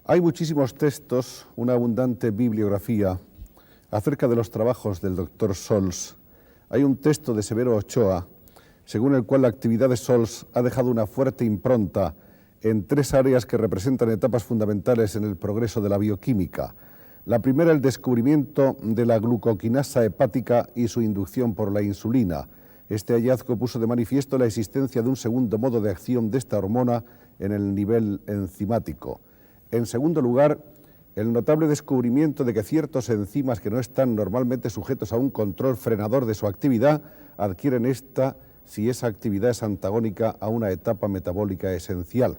Hay muchísimos textos, una abundante bibliografía acerca de los trabajos del doctor Sols. Hay un texto de Severo Ochoa, según el cual la actividad de Sols ha dejado una fuerte impronta en tres áreas que representan etapas fundamentales en el progreso de la bioquímica. La primera, el descubrimiento de la glucoquinasa hepática y su inducción por la insulina. Este hallazgo puso de manifiesto la existencia de un segundo modo de acción de esta hormona en el nivel enzimático. En segundo lugar, el notable descubrimiento de que ciertos enzimas que no están normalmente sujetos a un control frenador de su actividad adquieren esta si esa actividad es antagónica a una etapa metabólica esencial.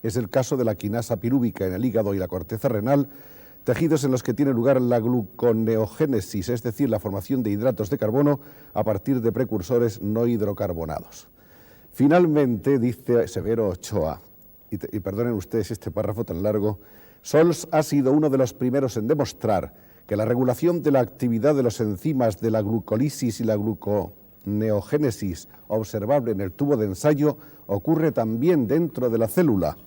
Es el caso de la quinasa pirúvica en el hígado y la corteza renal, tejidos en los que tiene lugar la gluconeogénesis, es decir, la formación de hidratos de carbono a partir de precursores no hidrocarbonados. Finalmente, dice Severo Ochoa, y perdonen ustedes este párrafo tan largo, Sols ha sido uno de los primeros en demostrar que la regulación de la actividad de los enzimas de la glucólisis y la gluconeogénesis observable en el tubo de ensayo ocurre también dentro de la célula.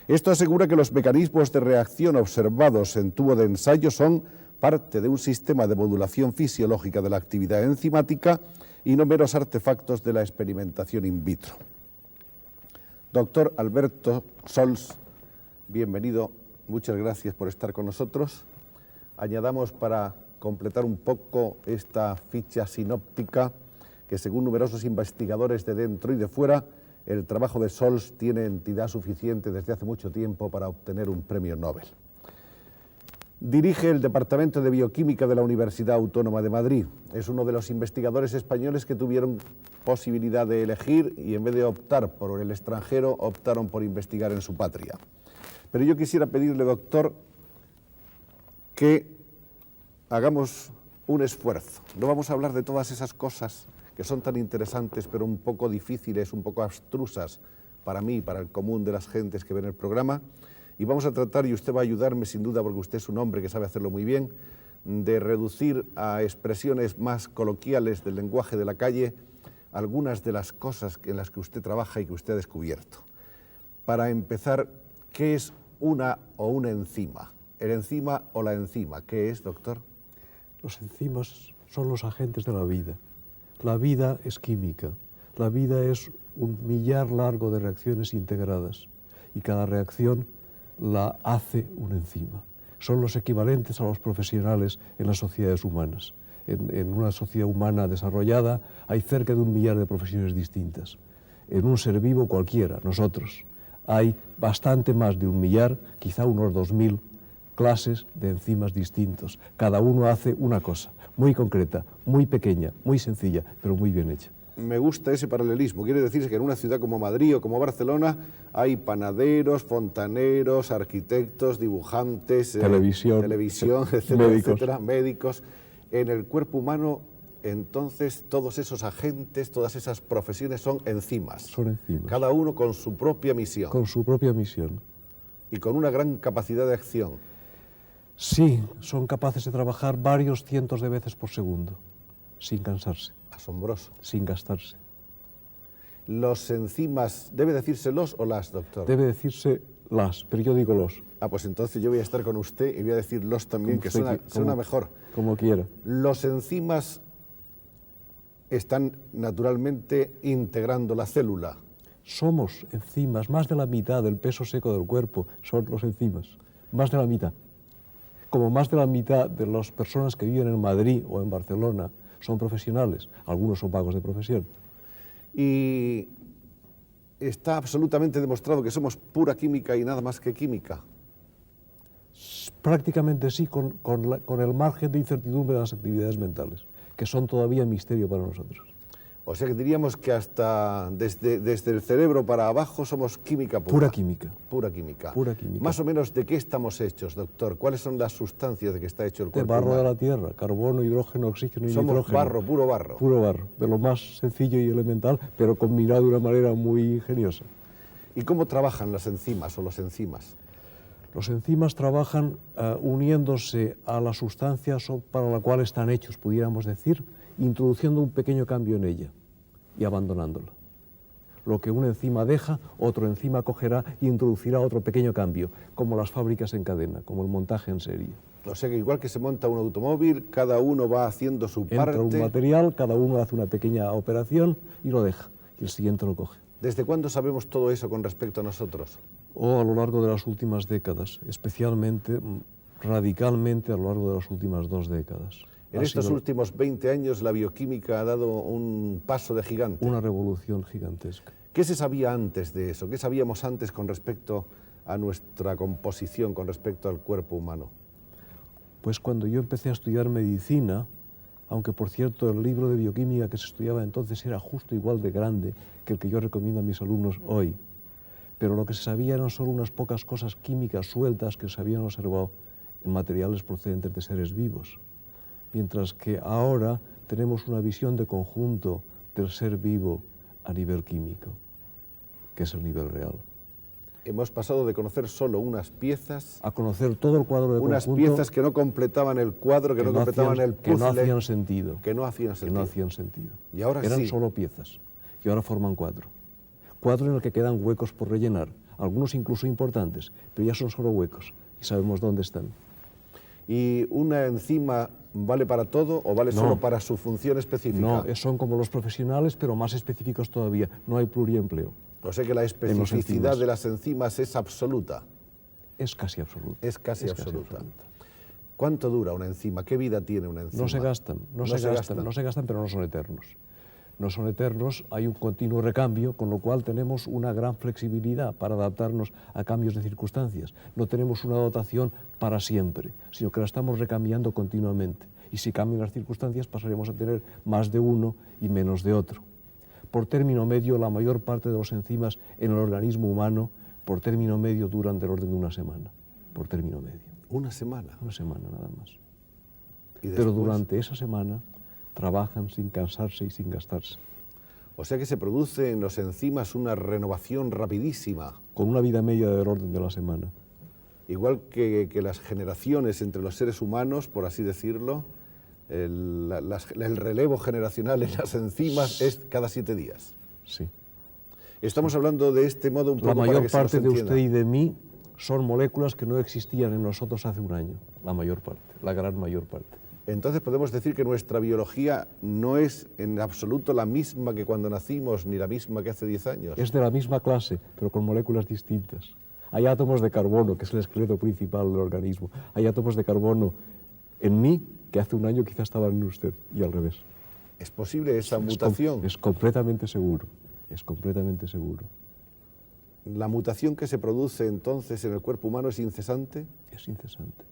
Esto asegura que los mecanismos de reacción observados en tubo de ensayo son parte de un sistema de modulación fisiológica de la actividad enzimática y no meros artefactos de la experimentación in vitro. Doctor Alberto Sols, bienvenido, muchas gracias por estar con nosotros. Añadamos para completar un poco esta ficha sinóptica que según numerosos investigadores de dentro y de fuera, el trabajo de Sols tiene entidad suficiente desde hace mucho tiempo para obtener un premio Nobel. Dirige el Departamento de Bioquímica de la Universidad Autónoma de Madrid. Es uno de los investigadores españoles que tuvieron posibilidad de elegir y en vez de optar por el extranjero, optaron por investigar en su patria. Pero yo quisiera pedirle, doctor, que hagamos un esfuerzo. No vamos a hablar de todas esas cosas que son tan interesantes, pero un poco difíciles, un poco abstrusas para mí y para el común de las gentes que ven el programa. Y vamos a tratar, y usted va a ayudarme sin duda, porque usted es un hombre que sabe hacerlo muy bien, de reducir a expresiones más coloquiales del lenguaje de la calle algunas de las cosas en las que usted trabaja y que usted ha descubierto. Para empezar, ¿qué es una o un enzima? ¿El enzima o la enzima? ¿Qué es, doctor? Los enzimas son los agentes de la vida. La vida es química. La vida es un millar largo de reacciones integradas y cada reacción la hace una enzima. Son los equivalentes a los profesionales en las sociedades humanas. En una sociedad humana desarrollada hay cerca de 1 millar de profesiones distintas. En un ser vivo cualquiera, nosotros, hay bastante más de 1 millar, quizá unos 2000 clases de enzimas distintos. Cada uno hace una cosa, muy concreta, muy pequeña, muy sencilla, pero muy bien hecha. Me gusta ese paralelismo. Quiere decirse que en una ciudad como Madrid o como Barcelona hay panaderos, fontaneros, arquitectos, dibujantes, televisión, etcétera, etcétera, médicos. En el cuerpo humano, entonces, todos esos agentes, todas esas profesiones son enzimas. Son enzimas. Cada uno con su propia misión. Con su propia misión. Y con una gran capacidad de acción. Sí, son capaces de trabajar varios cientos de veces por segundo, sin cansarse. Asombroso. Sin gastarse. Los enzimas, ¿debe decirse los o las, doctor? Debe decirse las, pero yo digo los. Ah, pues entonces yo voy a estar con usted y voy a decir los también, que suena mejor. Como quiera. Los enzimas están naturalmente integrando la célula. Somos enzimas, más de la mitad del peso seco del cuerpo son los enzimas, más de la mitad. Como más de la mitad de las personas que viven en Madrid o en Barcelona son profesionales, algunos son vagos de profesión. Y está absolutamente demostrado que somos pura química y nada más que química. Prácticamente sí, con el margen de incertidumbre de las actividades mentales, que son todavía misterio para nosotros. O sea que diríamos que hasta desde el cerebro para abajo somos química pura. Pura química. Pura química. Pura química. Más o menos, ¿de qué estamos hechos, doctor? ¿Cuáles son las sustancias de que está hecho el cuerpo De barro humano? de la tierra, carbono, hidrógeno, oxígeno y somos nitrógeno. Barro, puro barro. Puro barro, de lo más sencillo y elemental, pero combinado de una manera muy ingeniosa. ¿Y cómo trabajan las enzimas o los enzimas? Los enzimas trabajan uniéndose a la sustancia para la cual están hechos, pudiéramos decir, introduciendo un pequeño cambio en ella y abandonándola. Lo que una enzima deja, otro enzima cogerá y introducirá otro pequeño cambio, como las fábricas en cadena, como el montaje en serie. O sea que igual que se monta un automóvil, cada uno va haciendo su parte. Entra un material, cada uno hace una pequeña operación y lo deja, y el siguiente lo coge. ¿Desde cuándo sabemos todo eso con respecto a nosotros? O a lo largo de las últimas décadas, especialmente, radicalmente a lo largo de las últimas 2 décadas. En estos últimos 20 años la bioquímica ha dado un paso de gigante. Una revolución gigantesca. ¿Qué se sabía antes de eso? ¿Qué sabíamos antes con respecto a nuestra composición, con respecto al cuerpo humano? Pues cuando yo empecé a estudiar medicina, aunque por cierto el libro de bioquímica que se estudiaba entonces era justo igual de grande que el que yo recomiendo a mis alumnos hoy, pero lo que se sabía eran solo unas pocas cosas químicas sueltas que se habían observado en materiales procedentes de seres vivos. Mientras que ahora tenemos una visión de conjunto del ser vivo a nivel químico, que es el nivel real. Hemos pasado de conocer solo unas piezas a conocer todo el cuadro de unas conjunto, piezas que no completaban el cuadro, que no completaban el puzzle, que no hacían sentido. Que no hacían sentido. Que no hacían sentido. Y ahora eran sí. solo piezas. Y ahora forman cuadro. Cuadro en el que quedan huecos por rellenar, algunos incluso importantes, pero ya son solo huecos y sabemos dónde están. ¿Y una enzima vale para todo o vale solo para su función específica? No, son como los profesionales, pero más específicos todavía. No hay pluriempleo. O sea que la especificidad de las enzimas es absoluta. Es casi absoluta. Es casi absoluta. ¿Cuánto dura una enzima? ¿Qué vida tiene una enzima? No se gastan, no se gastan, pero no son eternos. No son eternos, hay un continuo recambio, con lo cual tenemos una gran flexibilidad para adaptarnos a cambios de circunstancias. No tenemos una dotación para siempre, sino que la estamos recambiando continuamente. Y si cambian las circunstancias, pasaremos a tener más de uno y menos de otro. Por término medio, la mayor parte de los enzimas en el organismo humano, por término medio, duran del orden de una semana. Por término medio. ¿Una semana? Una semana, nada más. ¿Y después? Pero durante esa semana trabajan sin cansarse y sin gastarse. O sea que se produce en los enzimas una renovación rapidísima. Con una vida media del orden de la semana. Igual que las generaciones entre los seres humanos, por así decirlo, el relevo generacional en las enzimas es cada 7 días. Sí. Estamos hablando de este modo un poco para que se nos entienda. La mayor parte de usted y de mí son moléculas que no existían en nosotros hace un año. La mayor parte, la gran mayor parte. Entonces podemos decir que nuestra biología no es en absoluto la misma que cuando nacimos, ni la misma que hace 10 años. Es de la misma clase, pero con moléculas distintas. Hay átomos de carbono, que es el esqueleto principal del organismo. Hay átomos de carbono en mí, que hace un año quizás estaban en usted, y al revés. ¿Es posible esa mutación? Es completamente seguro, es completamente seguro. ¿La mutación que se produce entonces en el cuerpo humano es incesante? Es incesante,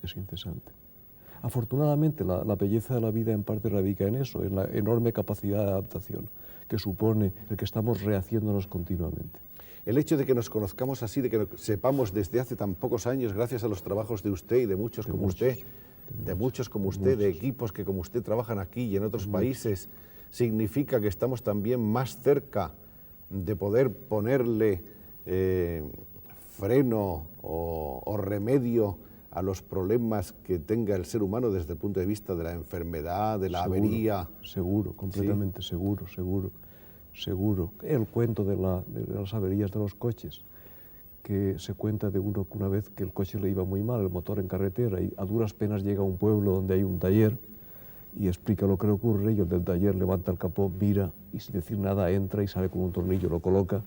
es incesante. Afortunadamente, la belleza de la vida en parte radica en eso, en la enorme capacidad de adaptación que supone el que estamos rehaciéndonos continuamente. El hecho de que nos conozcamos así, de que sepamos desde hace tan pocos años, gracias a los trabajos de usted y de muchos como usted, de equipos que como usted trabajan aquí y en otros países, significa que estamos también más cerca de poder ponerle freno o remedio a los problemas que tenga el ser humano desde el punto de vista de la enfermedad, de la avería. Seguro, completamente ¿sí? Seguro. El cuento de las averías de los coches, que se cuenta de uno que una vez que el coche le iba muy mal, el motor en carretera, y a duras penas llega a un pueblo donde hay un taller y explica lo que le ocurre, y el del taller levanta el capó, mira y sin decir nada entra y sale con un tornillo, lo coloca.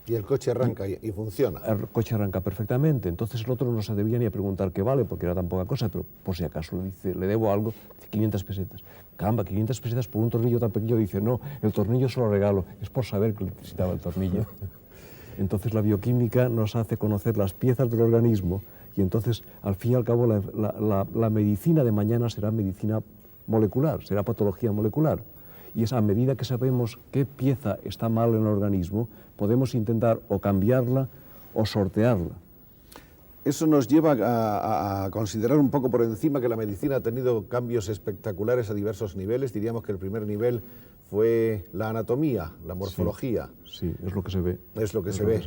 Y el coche arranca y funciona. El coche arranca perfectamente. Entonces el otro no se debía ni a preguntar qué vale, porque era tan poca cosa, pero por si acaso le dice, le debo algo, dice 500 pesetas. Caramba, 500 pesetas por un tornillo tan pequeño. Dice, no, el tornillo se lo regalo. Es por saber que necesitaba el tornillo. Entonces la bioquímica nos hace conocer las piezas del organismo y entonces, al fin y al cabo, la medicina de mañana será medicina molecular, será patología molecular. Y es a medida que sabemos qué pieza está mal en el organismo, podemos intentar o cambiarla o sortearla. Eso nos lleva a considerar un poco por encima que la medicina ha tenido cambios espectaculares a diversos niveles. Diríamos que el primer nivel fue la anatomía, la morfología. Sí, es lo que se ve. Es lo que se ve.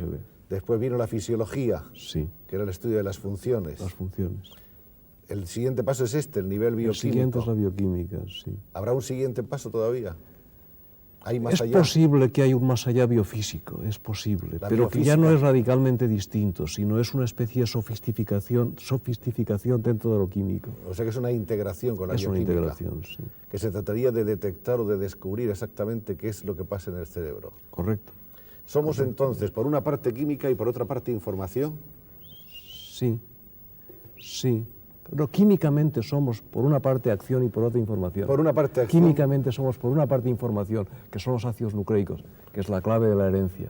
Después vino la fisiología, sí, que era el estudio de las funciones. Las funciones. El siguiente paso es el nivel bioquímico. El siguiente es la bioquímica, sí. ¿Habrá un siguiente paso todavía? ¿Hay más Es allá? posible que haya un más allá biofísico, es posible, La pero que ya no biofísica. es radicalmente distinto, sino es una especie de sofisticación dentro de lo químico. O sea que es una integración con la Es una bioquímica. integración, sí. Que se trataría de detectar o de descubrir exactamente qué es lo que pasa en el cerebro. Correcto. Somos entonces, por una parte química y por otra parte información. Sí, sí. Pero químicamente somos, por una parte, acción y por otra, información. Por una parte acción. Químicamente somos, por una parte, información, que son los ácidos nucleicos, que es la clave de la herencia,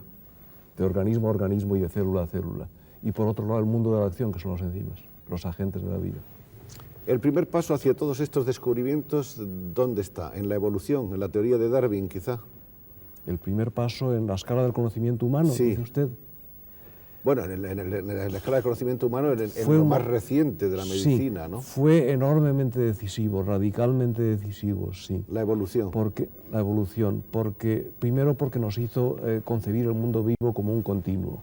de organismo a organismo y de célula a célula. Y por otro lado, el mundo de la acción, que son los enzimas, los agentes de la vida. El primer paso hacia todos estos descubrimientos, ¿dónde está? ¿En la evolución? ¿En la teoría de Darwin, quizá? El primer paso en la escala del conocimiento humano, Sí. dice usted. Bueno, en la escala de conocimiento humano, en Fue lo una- más reciente de la medicina, Sí, ¿no? fue enormemente decisivo, radicalmente decisivo, sí. La evolución. La evolución, primero porque nos hizo concebir el mundo vivo como un continuo,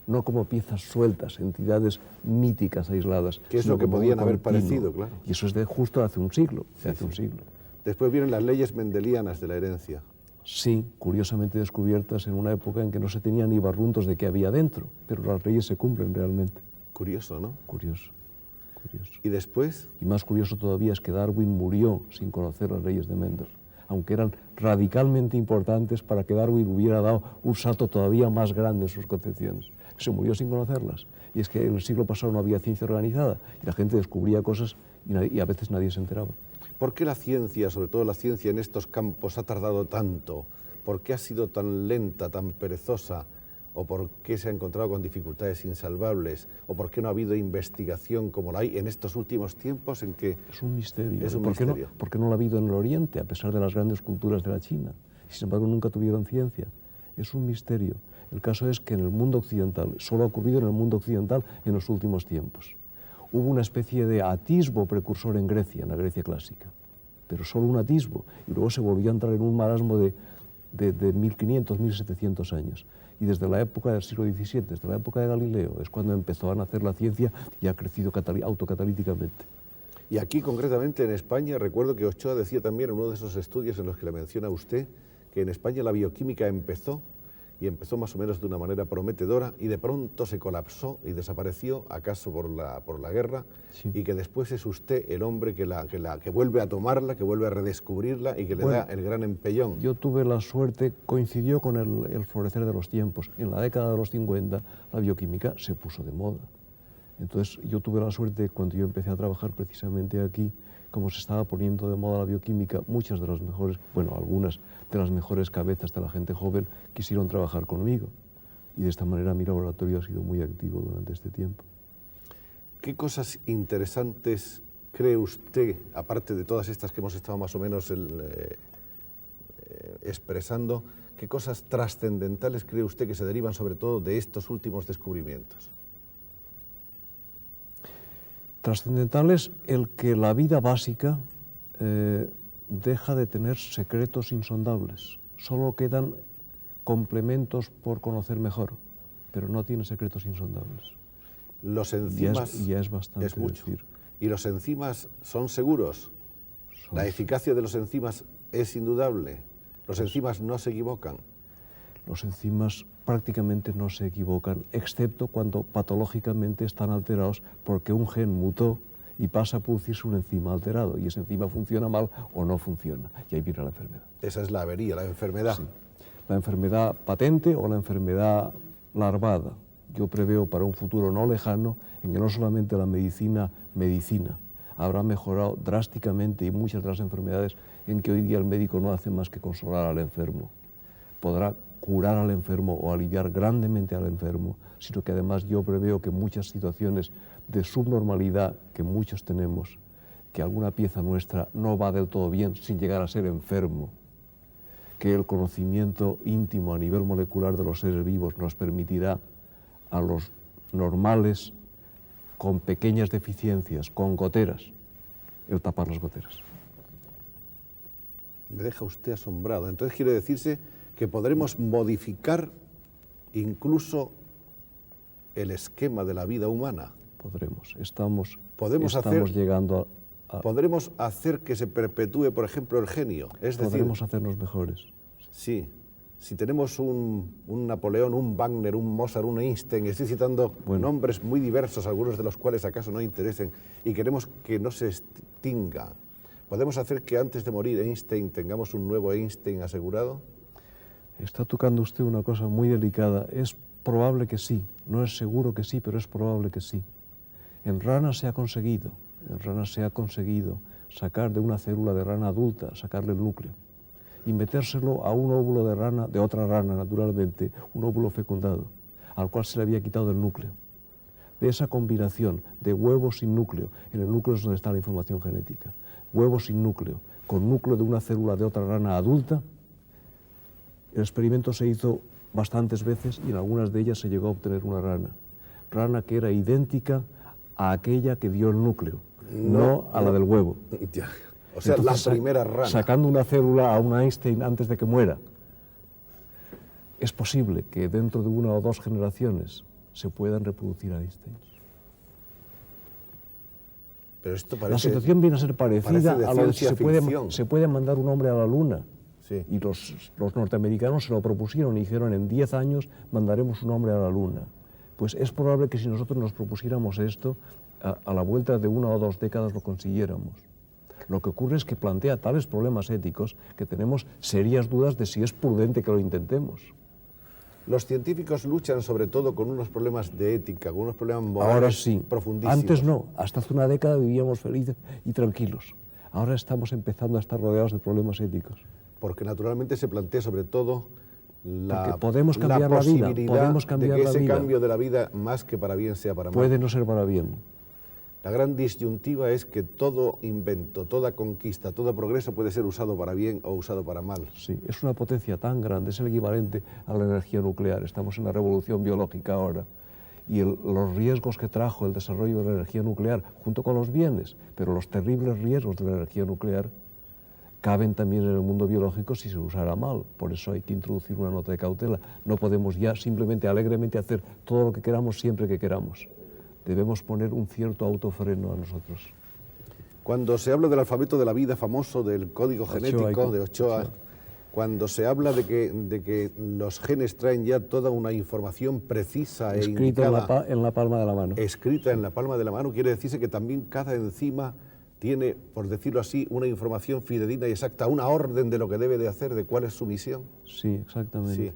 no como piezas sueltas, entidades míticas aisladas. Que es sino lo que como un podían haber continuo. parecido, claro. Y eso es de justo hace un siglo, hace un siglo. Después vienen las leyes mendelianas de la herencia. Sí, curiosamente descubiertas en una época en que no se tenían ni barruntos de qué había dentro, pero las leyes se cumplen realmente. Curioso, ¿no? Curioso, curioso. Y después, Y más curioso todavía es que Darwin murió sin conocer las leyes de Mendel, aunque eran radicalmente importantes para que Darwin hubiera dado un salto todavía más grande en sus concepciones. Se murió sin conocerlas. Y es que en el siglo pasado no había ciencia organizada y la gente descubría cosas y a veces nadie se enteraba. ¿por qué la ciencia, sobre todo la ciencia en estos campos, ha tardado tanto? ¿Por qué ha sido tan lenta, tan perezosa? ¿O por qué se ha encontrado con dificultades insalvables? ¿O por qué no ha habido investigación como la hay en estos últimos tiempos en que... Es un misterio. Es un ¿Por qué misterio. ¿Por qué no lo ha habido en el Oriente, a pesar de las grandes culturas de la China? Sin embargo, nunca tuvieron ciencia. Es un misterio. El caso es que en el mundo occidental, solo ha ocurrido en el mundo occidental en los últimos tiempos. Hubo una especie de atisbo precursor en Grecia, en la Grecia clásica, pero solo un atisbo, y luego se volvió a entrar en un marasmo de 1500, 1700 años. Y desde la época del siglo XVII, desde la época de Galileo, es cuando empezó a nacer la ciencia y ha crecido autocatalíticamente. Y aquí, concretamente en España, recuerdo que Ochoa decía también en uno de esos estudios en los que le menciona usted, que en España la bioquímica empezó más o menos de una manera prometedora y de pronto se colapsó y desapareció, acaso por la guerra, Sí. y que después es usted el hombre que vuelve a tomarla, que vuelve a redescubrirla y que le da el gran empellón. Yo tuve la suerte, coincidió con el florecer de los tiempos. En la década de los 50 la bioquímica se puso de moda. Entonces yo tuve la suerte, cuando yo empecé a trabajar precisamente aquí, como se estaba poniendo de moda la bioquímica, muchas de las mejores, bueno, algunas de las mejores cabezas de la gente joven quisieron trabajar conmigo. Y de esta manera mi laboratorio ha sido muy activo durante este tiempo. ¿Qué cosas interesantes cree usted, aparte de todas estas que hemos estado más o menos expresando, qué cosas trascendentales cree usted que se derivan sobre todo de estos últimos descubrimientos? Trascendental es el que la vida básica deja de tener secretos insondables. Solo quedan complementos por conocer mejor, pero no tiene secretos insondables. Los enzimas... Ya es bastante es mucho. decir. ¿Y los enzimas son seguros? ¿La eficacia de los enzimas es indudable? ¿Los enzimas no se equivocan? Los enzimas prácticamente no se equivocan, excepto cuando patológicamente están alterados porque un gen mutó y pasa a producirse un enzima alterado y ese enzima funciona mal o no funciona y ahí viene la enfermedad. Esa es la avería, la enfermedad. Sí. La enfermedad patente o la enfermedad larvada. Yo preveo para un futuro no lejano en que no solamente la medicina habrá mejorado drásticamente y muchas de las enfermedades en que hoy día el médico no hace más que consolar al enfermo. Podrá curar al enfermo o aliviar grandemente al enfermo, sino que además yo preveo que muchas situaciones de subnormalidad que muchos tenemos, que alguna pieza nuestra no va del todo bien sin llegar a ser enfermo, que el conocimiento íntimo a nivel molecular de los seres vivos nos permitirá a los normales, con pequeñas deficiencias, con goteras, el tapar las goteras. Me deja usted asombrado. Entonces quiere decirse que podremos modificar incluso el esquema de la vida humana. Podremos. Estamos llegando a... ¿Podremos hacer que se perpetúe, por ejemplo, el genio? Es decir, podremos hacernos mejores. Sí. Sí. Si tenemos un Napoleón, un Wagner, un Mozart, un Einstein, estoy citando nombres muy diversos, algunos de los cuales acaso no interesen, y queremos que no se extinga, ¿podemos hacer que antes de morir Einstein tengamos un nuevo Einstein asegurado? Está tocando usted una cosa muy delicada. Es probable que sí, no es seguro que sí, pero es probable que sí. En ranas se ha conseguido sacar de una célula de rana adulta, sacarle el núcleo y metérselo a un óvulo de rana, de otra rana naturalmente, un óvulo fecundado, al cual se le había quitado el núcleo. De esa combinación de huevos sin núcleo, en el núcleo es donde está la información genética, huevos sin núcleo, con núcleo de una célula de otra rana adulta, el experimento se hizo bastantes veces y en algunas de ellas se llegó a obtener una rana que era idéntica a aquella que dio el núcleo, no a la del huevo. Ya. O sea, entonces, la primera rana. Sacando una célula a un Einstein antes de que muera, es posible que dentro de 1 o 2 generaciones se puedan reproducir Einsteins. Pero esto parece, la situación viene a ser parecida a lo de que se puede mandar un hombre a la Luna. Sí. Y los norteamericanos se lo propusieron y dijeron, en 10 años mandaremos un hombre a la Luna. Pues es probable que si nosotros nos propusiéramos esto, a la vuelta de 1 o 2 décadas lo consiguiéramos. Lo que ocurre es que plantea tales problemas éticos que tenemos serias dudas de si es prudente que lo intentemos. Los científicos luchan sobre todo con unos problemas de ética, con unos problemas morales ahora sí, profundísimos. Antes no, hasta hace una década vivíamos felices y tranquilos. Ahora estamos empezando a estar rodeados de problemas éticos. Porque naturalmente se plantea sobre todo la posibilidad de que ese cambio de la vida, más que para bien, sea para mal. Puede no ser para bien. La gran disyuntiva es que todo invento, toda conquista, todo progreso puede ser usado para bien o usado para mal. Sí, es una potencia tan grande, es el equivalente a la energía nuclear. Estamos en la revolución biológica ahora. Y los riesgos que trajo el desarrollo de la energía nuclear, junto con los bienes, pero los terribles riesgos de la energía nuclear, caben también en el mundo biológico si se usara mal. Por eso hay que introducir una nota de cautela. No podemos ya simplemente alegremente hacer todo lo que queramos siempre que queramos. Debemos poner un cierto autofreno a nosotros. Cuando se habla del alfabeto de la vida famoso, del código genético de Ochoa, cuando se habla de que los genes traen ya toda una información precisa e indicada, en la palma de la mano. Escrita en la palma de la mano, quiere decirse que también cada enzima tiene, por decirlo así, una información fidedigna y exacta, una orden de lo que debe de hacer, de cuál es su misión. Sí, exactamente. Sí.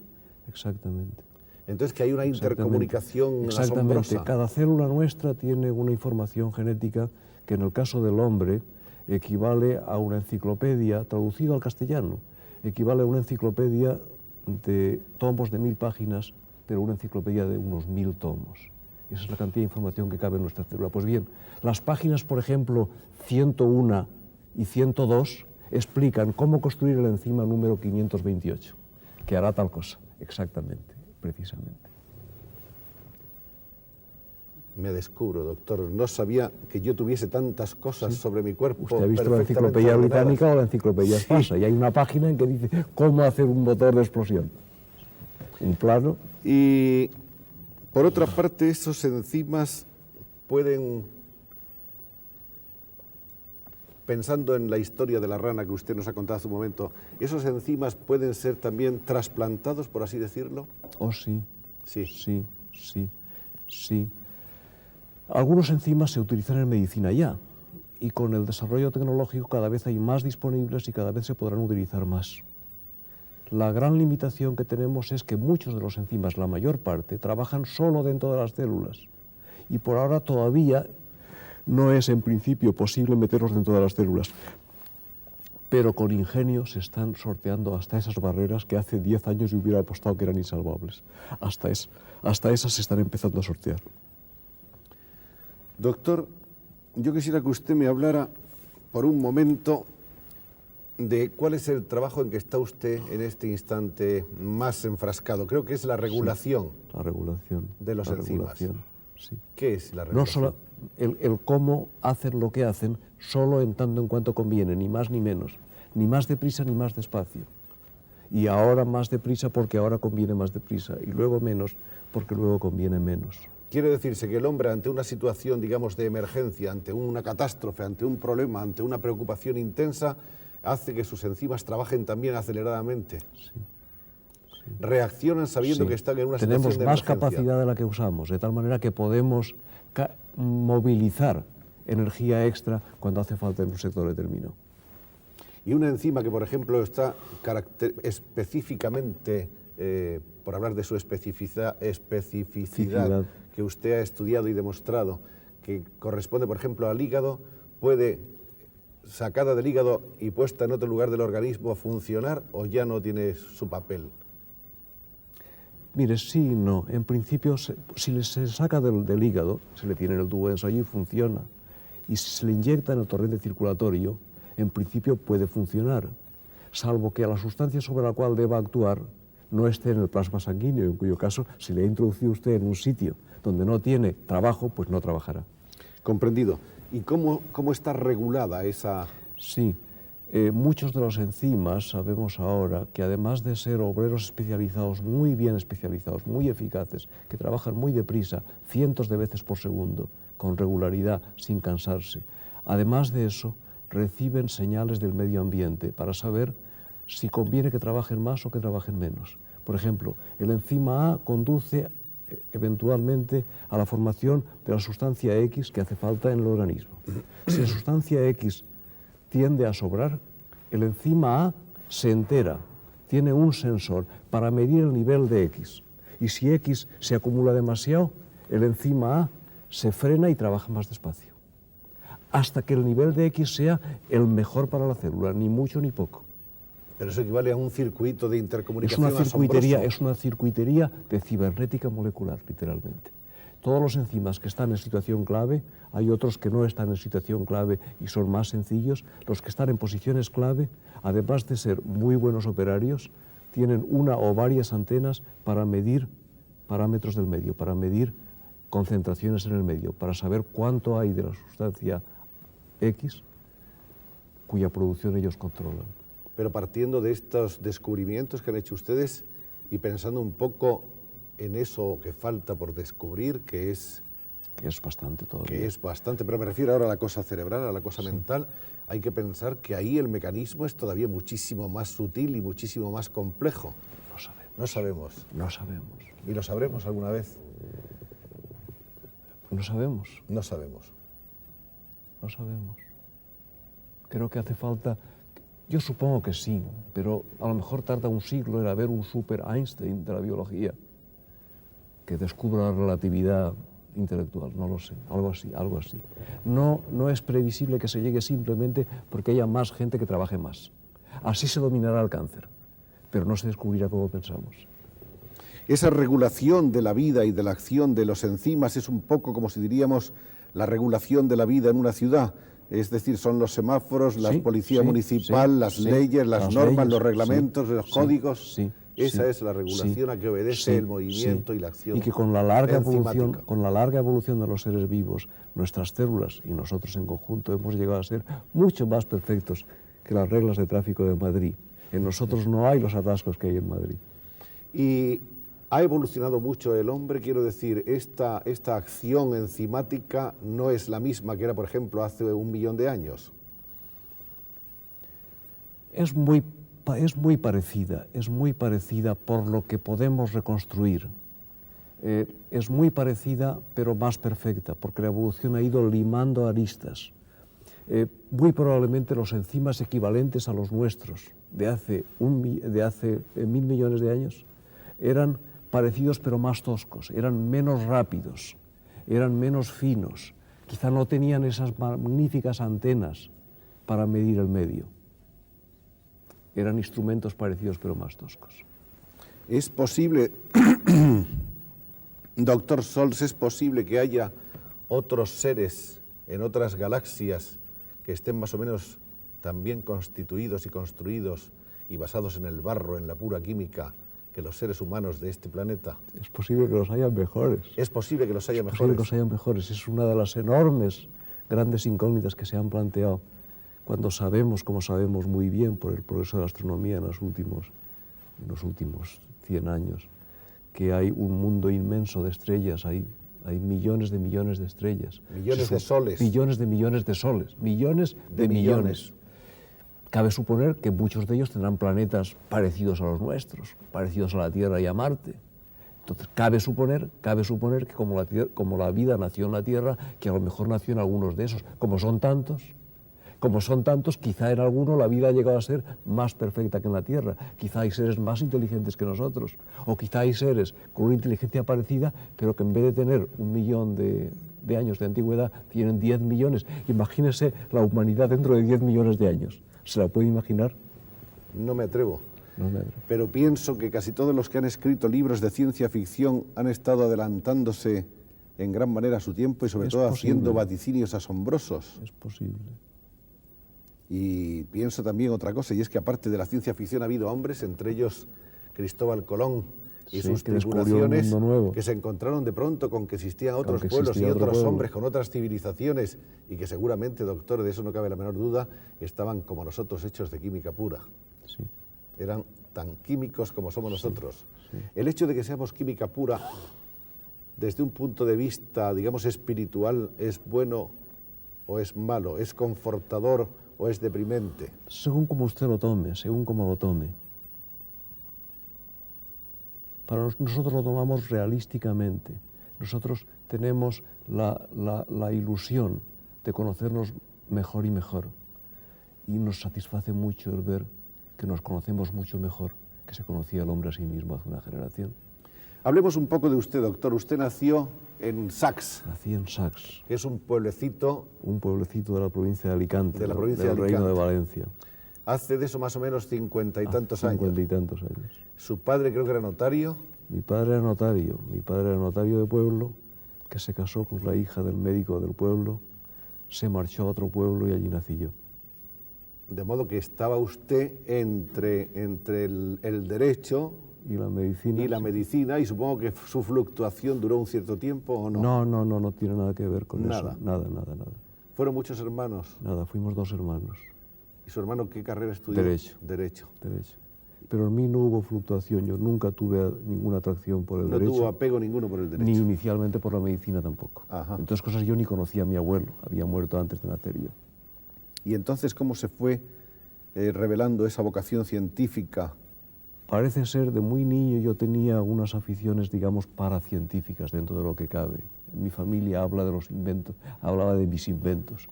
Exactamente. Entonces que hay una intercomunicación asombrosa. Exactamente. Cada célula nuestra tiene una información genética que en el caso del hombre equivale a una enciclopedia, traducido al castellano, equivale a una enciclopedia de tomos de 1000 páginas, pero una enciclopedia de unos 1000 tomos. Esa es la cantidad de información que cabe en nuestra célula. Pues bien, las páginas, por ejemplo, 101 y 102 explican cómo construir el enzima número 528, que hará tal cosa, exactamente. Precisamente. Me descubro, doctor. No sabía que yo tuviese tantas cosas sobre mi cuerpo. Usted ha visto la enciclopedia británica o la enciclopedia espasa, y hay una página en que dice cómo hacer un motor de explosión. Un plano. Y por otra parte, esos enzimas pueden, pensando en la historia de la rana que usted nos ha contado hace un momento, ¿esos enzimas pueden ser también trasplantados, por así decirlo? Oh, sí. Sí. Sí, sí, sí. Algunos enzimas se utilizan en medicina ya, y con el desarrollo tecnológico cada vez hay más disponibles y cada vez se podrán utilizar más. La gran limitación que tenemos es que muchos de los enzimas, la mayor parte, trabajan solo dentro de las células, y por ahora todavía no es en principio posible meterlos dentro de las células. Pero con ingenio se están sorteando hasta esas barreras que hace 10 años yo hubiera apostado que eran insalvables. Hasta esas se están empezando a sortear. Doctor, yo quisiera que usted me hablara por un momento de cuál es el trabajo en que está usted en este instante más enfrascado. Creo que es la regulación. Sí, la regulación de los enzimas. Sí. ¿Qué es la regulación? No solo el cómo hacen lo que hacen, solo en tanto en cuanto conviene, ni más ni menos, ni más deprisa ni más despacio. Y ahora más deprisa porque ahora conviene más deprisa, y luego menos porque luego conviene menos. Quiere decirse que el hombre, ante una situación, digamos, de emergencia, ante una catástrofe, ante un problema, ante una preocupación intensa, hace que sus enzimas trabajen también aceleradamente. Sí. reaccionan sabiendo Sí. que están en una Tenemos situación de más emergencia. capacidad de la que usamos, de tal manera que podemos movilizar energía extra cuando hace falta en un sector determinado. Y una enzima que, por ejemplo, está específicamente, por hablar de su especificidad, que usted ha estudiado y demostrado, que corresponde, por ejemplo, al hígado, puede, sacada del hígado y puesta en otro lugar del organismo, funcionar o ya no tiene su papel. Mire, sí y no. En principio, si se saca del hígado, se le tiene en el tubo de ensayo y funciona. Y si se le inyecta en el torrente circulatorio, en principio puede funcionar, salvo que la sustancia sobre la cual deba actuar no esté en el plasma sanguíneo, en cuyo caso, si le ha introducido usted en un sitio donde no tiene trabajo, pues no trabajará. Comprendido. ¿Y cómo está regulada esa...? Sí. Muchos de los enzimas sabemos ahora que además de ser obreros especializados, muy bien especializados, muy eficaces, que trabajan muy deprisa, cientos de veces por segundo, con regularidad, sin cansarse, además de eso reciben señales del medio ambiente para saber si conviene que trabajen más o que trabajen menos. Por ejemplo, el enzima A conduce eventualmente a la formación de la sustancia X que hace falta en el organismo. Si la sustancia X tiende a sobrar, el enzima A se entera, tiene un sensor para medir el nivel de X. Y si X se acumula demasiado, el enzima A se frena y trabaja más despacio, hasta que el nivel de X sea el mejor para la célula, ni mucho ni poco. Pero eso equivale a un circuito de intercomunicación Es una circuitería de cibernética molecular, literalmente. Todos los enzimas que están en situación clave, hay otros que no están en situación clave y son más sencillos. Los que están en posiciones clave, además de ser muy buenos operarios, tienen una o varias antenas para medir parámetros del medio, para medir concentraciones en el medio, para saber cuánto hay de la sustancia X cuya producción ellos controlan. Pero partiendo de estos descubrimientos que han hecho ustedes y pensando un poco en eso que falta por descubrir, que es bastante todavía. Que es bastante, pero me refiero ahora a la cosa cerebral, a la cosa mental. Hay que pensar que ahí el mecanismo es todavía muchísimo más sutil y muchísimo más complejo. No sabemos. No sabemos. No sabemos. ¿Y lo sabremos alguna vez? No sabemos. No sabemos. No sabemos. Creo que hace falta... Yo supongo que sí, pero a lo mejor tarda un siglo en haber un super Einstein de la biología que descubra la relatividad intelectual, no lo sé, algo así. No es previsible que se llegue simplemente porque haya más gente que trabaje más. Así se dominará el cáncer, pero no se descubrirá como pensamos. Esa regulación de la vida y de la acción de los enzimas es un poco como si diríamos la regulación de la vida en una ciudad. Es decir, son los semáforos, la policía municipal, las leyes, las normas, los reglamentos, los códigos. Esa es la regulación a que obedece el movimiento y la acción. Y que con la larga evolución de los seres vivos, nuestras células y nosotros en conjunto hemos llegado a ser mucho más perfectos que las reglas de tráfico de Madrid. En nosotros no hay los atascos que hay en Madrid. Y ha evolucionado mucho el hombre, quiero decir, esta acción enzimática no es la misma que era, por ejemplo, hace 1 millón de años. Es muy parecida por lo que podemos reconstruir. Es muy parecida, pero más perfecta, porque la evolución ha ido limando aristas. Muy probablemente los enzimas equivalentes a los nuestros de hace 1.000 millones de años eran parecidos pero más toscos, eran menos rápidos, eran menos finos, quizá no tenían esas magníficas antenas para medir el medio. Eran instrumentos parecidos pero más toscos. Es posible, doctor Sols, es posible que haya otros seres en otras galaxias que estén más o menos también constituidos y construidos y basados en el barro, en la pura química, que los seres humanos de este planeta. Es posible que los haya mejores. Es posible que los haya mejores. Es posible que los haya mejores. Es una de las enormes, grandes incógnitas que se han planteado cuando sabemos, como sabemos muy bien por el progreso de la astronomía en los últimos 100 años, que hay un mundo inmenso de estrellas, hay millones de estrellas. Millones de soles. Millones de soles. Millones de millones. Cabe suponer que muchos de ellos tendrán planetas parecidos a los nuestros, parecidos a la Tierra y a Marte. Entonces, cabe suponer que como la vida nació en la Tierra, que a lo mejor nació en algunos de esos. Como son tantos, quizá en alguno la vida ha llegado a ser más perfecta que en la Tierra. Quizá hay seres más inteligentes que nosotros. O quizá hay seres con una inteligencia parecida, pero que en vez de tener 1 millón de años de antigüedad, tienen 10 millones. Imagínese la humanidad dentro de 10 millones de años. ¿Se la puede imaginar? No me atrevo. No me atrevo. Pero pienso que casi todos los que han escrito libros de ciencia ficción han estado adelantándose en gran manera a su tiempo y sobre todo haciendo vaticinios asombrosos. Es posible. Y pienso también otra cosa, y es que aparte de la ciencia ficción ha habido hombres, entre ellos Cristóbal Colón y sus tripulaciones, que se encontraron de pronto con que existían otros pueblos y otros hombres con otras civilizaciones y que seguramente, doctor, de eso no cabe la menor duda, estaban como nosotros hechos de química pura. Sí. Eran tan químicos como somos nosotros. Sí. El hecho de que seamos química pura, desde un punto de vista, digamos, espiritual, ¿es bueno o es malo? ¿Es confortador o es deprimente? Según como usted lo tome, según como lo tome. Para nosotros lo tomamos realísticamente. Nosotros tenemos la ilusión de conocernos mejor y mejor. Y nos satisface mucho el ver que nos conocemos mucho mejor que se conocía el hombre a sí mismo hace una generación. Hablemos un poco de usted, doctor. Usted nació en Sax. Nací en Sax. Que es un pueblecito... Un pueblecito de la provincia de Alicante, de la provincia del de Alicante. Reino de Valencia. Hace de eso más o menos 50 y tantos años. 50 y tantos años. Su padre creo que era notario. Mi padre era notario. Mi padre era notario de pueblo, que se casó con la hija del médico del pueblo, se marchó a otro pueblo y allí nací yo. De modo que estaba usted entre el derecho y la medicina, y supongo que su fluctuación duró un cierto tiempo, ¿o no? No tiene nada que ver con nada. Eso. Nada. ¿Fueron muchos hermanos? Nada, fuimos 2 hermanos. ¿Y su hermano qué carrera estudió? Derecho. Pero en mí no hubo fluctuación, yo nunca tuve ninguna atracción por el derecho. No tuvo apego ninguno por el derecho. Ni inicialmente por la medicina tampoco. Ajá. Entonces cosas yo ni conocía a mi abuelo, había muerto antes de nacer yo. ¿Y entonces cómo se fue revelando esa vocación científica? Parece ser, de muy niño yo tenía unas aficiones, digamos, paracientíficas dentro de lo que cabe. Mi familia hablaba de mis inventos.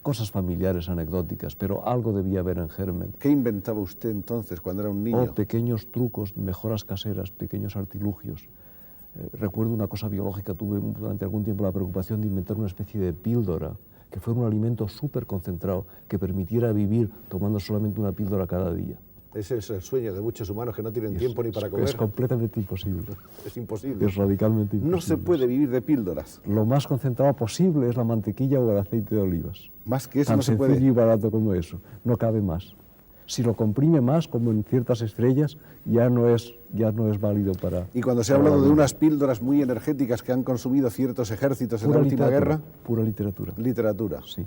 Cosas familiares, anecdóticas, pero algo debía haber en germen. ¿Qué inventaba usted entonces cuando era un niño? Pequeños trucos, mejoras caseras, pequeños artilugios. Recuerdo una cosa biológica, tuve durante algún tiempo la preocupación de inventar una especie de píldora, que fuera un alimento súper concentrado, que permitiera vivir tomando solamente una píldora cada día. Ese es el sueño de muchos humanos que no tienen tiempo ni para comer. Es completamente imposible. Es imposible. Es radicalmente imposible. No se puede vivir de píldoras. Lo más concentrado posible es la mantequilla o el aceite de olivas. Más que eso tan no se puede. Tan sencillo y barato como eso. No cabe más. Si lo comprime más, como en ciertas estrellas, ya no es válido para... Y cuando se ha hablado de unas píldoras muy energéticas que han consumido ciertos ejércitos en la última guerra... Pura literatura. Literatura. Sí.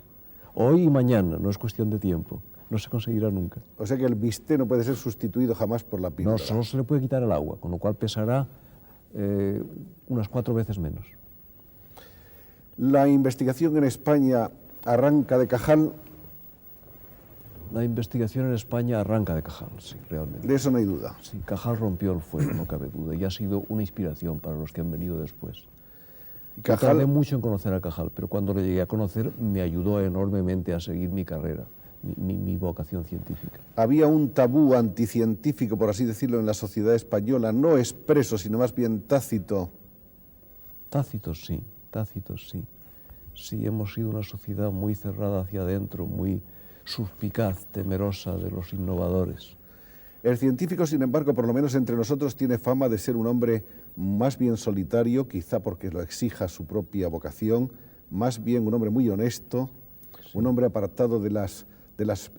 Hoy y mañana, no es cuestión de tiempo. No se conseguirá nunca. O sea que el bisté no puede ser sustituido jamás por la píldora. No, solo se le puede quitar el agua, con lo cual pesará unas 4 veces menos. La investigación en España arranca de cajal. La investigación en España arranca de Cajal, sí, realmente. De eso no hay duda. Sí, Cajal rompió el fuego, no cabe duda, y ha sido una inspiración para los que han venido después. Yo tardé mucho en conocer a Cajal, pero cuando le llegué a conocer me ayudó enormemente a seguir mi carrera, mi vocación científica. Había un tabú anticientífico, por así decirlo, en la sociedad española, no expreso, sino más bien tácito. Tácitos sí. Sí, hemos sido una sociedad muy cerrada hacia adentro, muy suspicaz, temerosa de los innovadores. El científico, sin embargo, por lo menos entre nosotros, tiene fama de ser un hombre más bien solitario, quizá porque lo exija su propia vocación, más bien un hombre muy honesto, sí. Un hombre apartado de las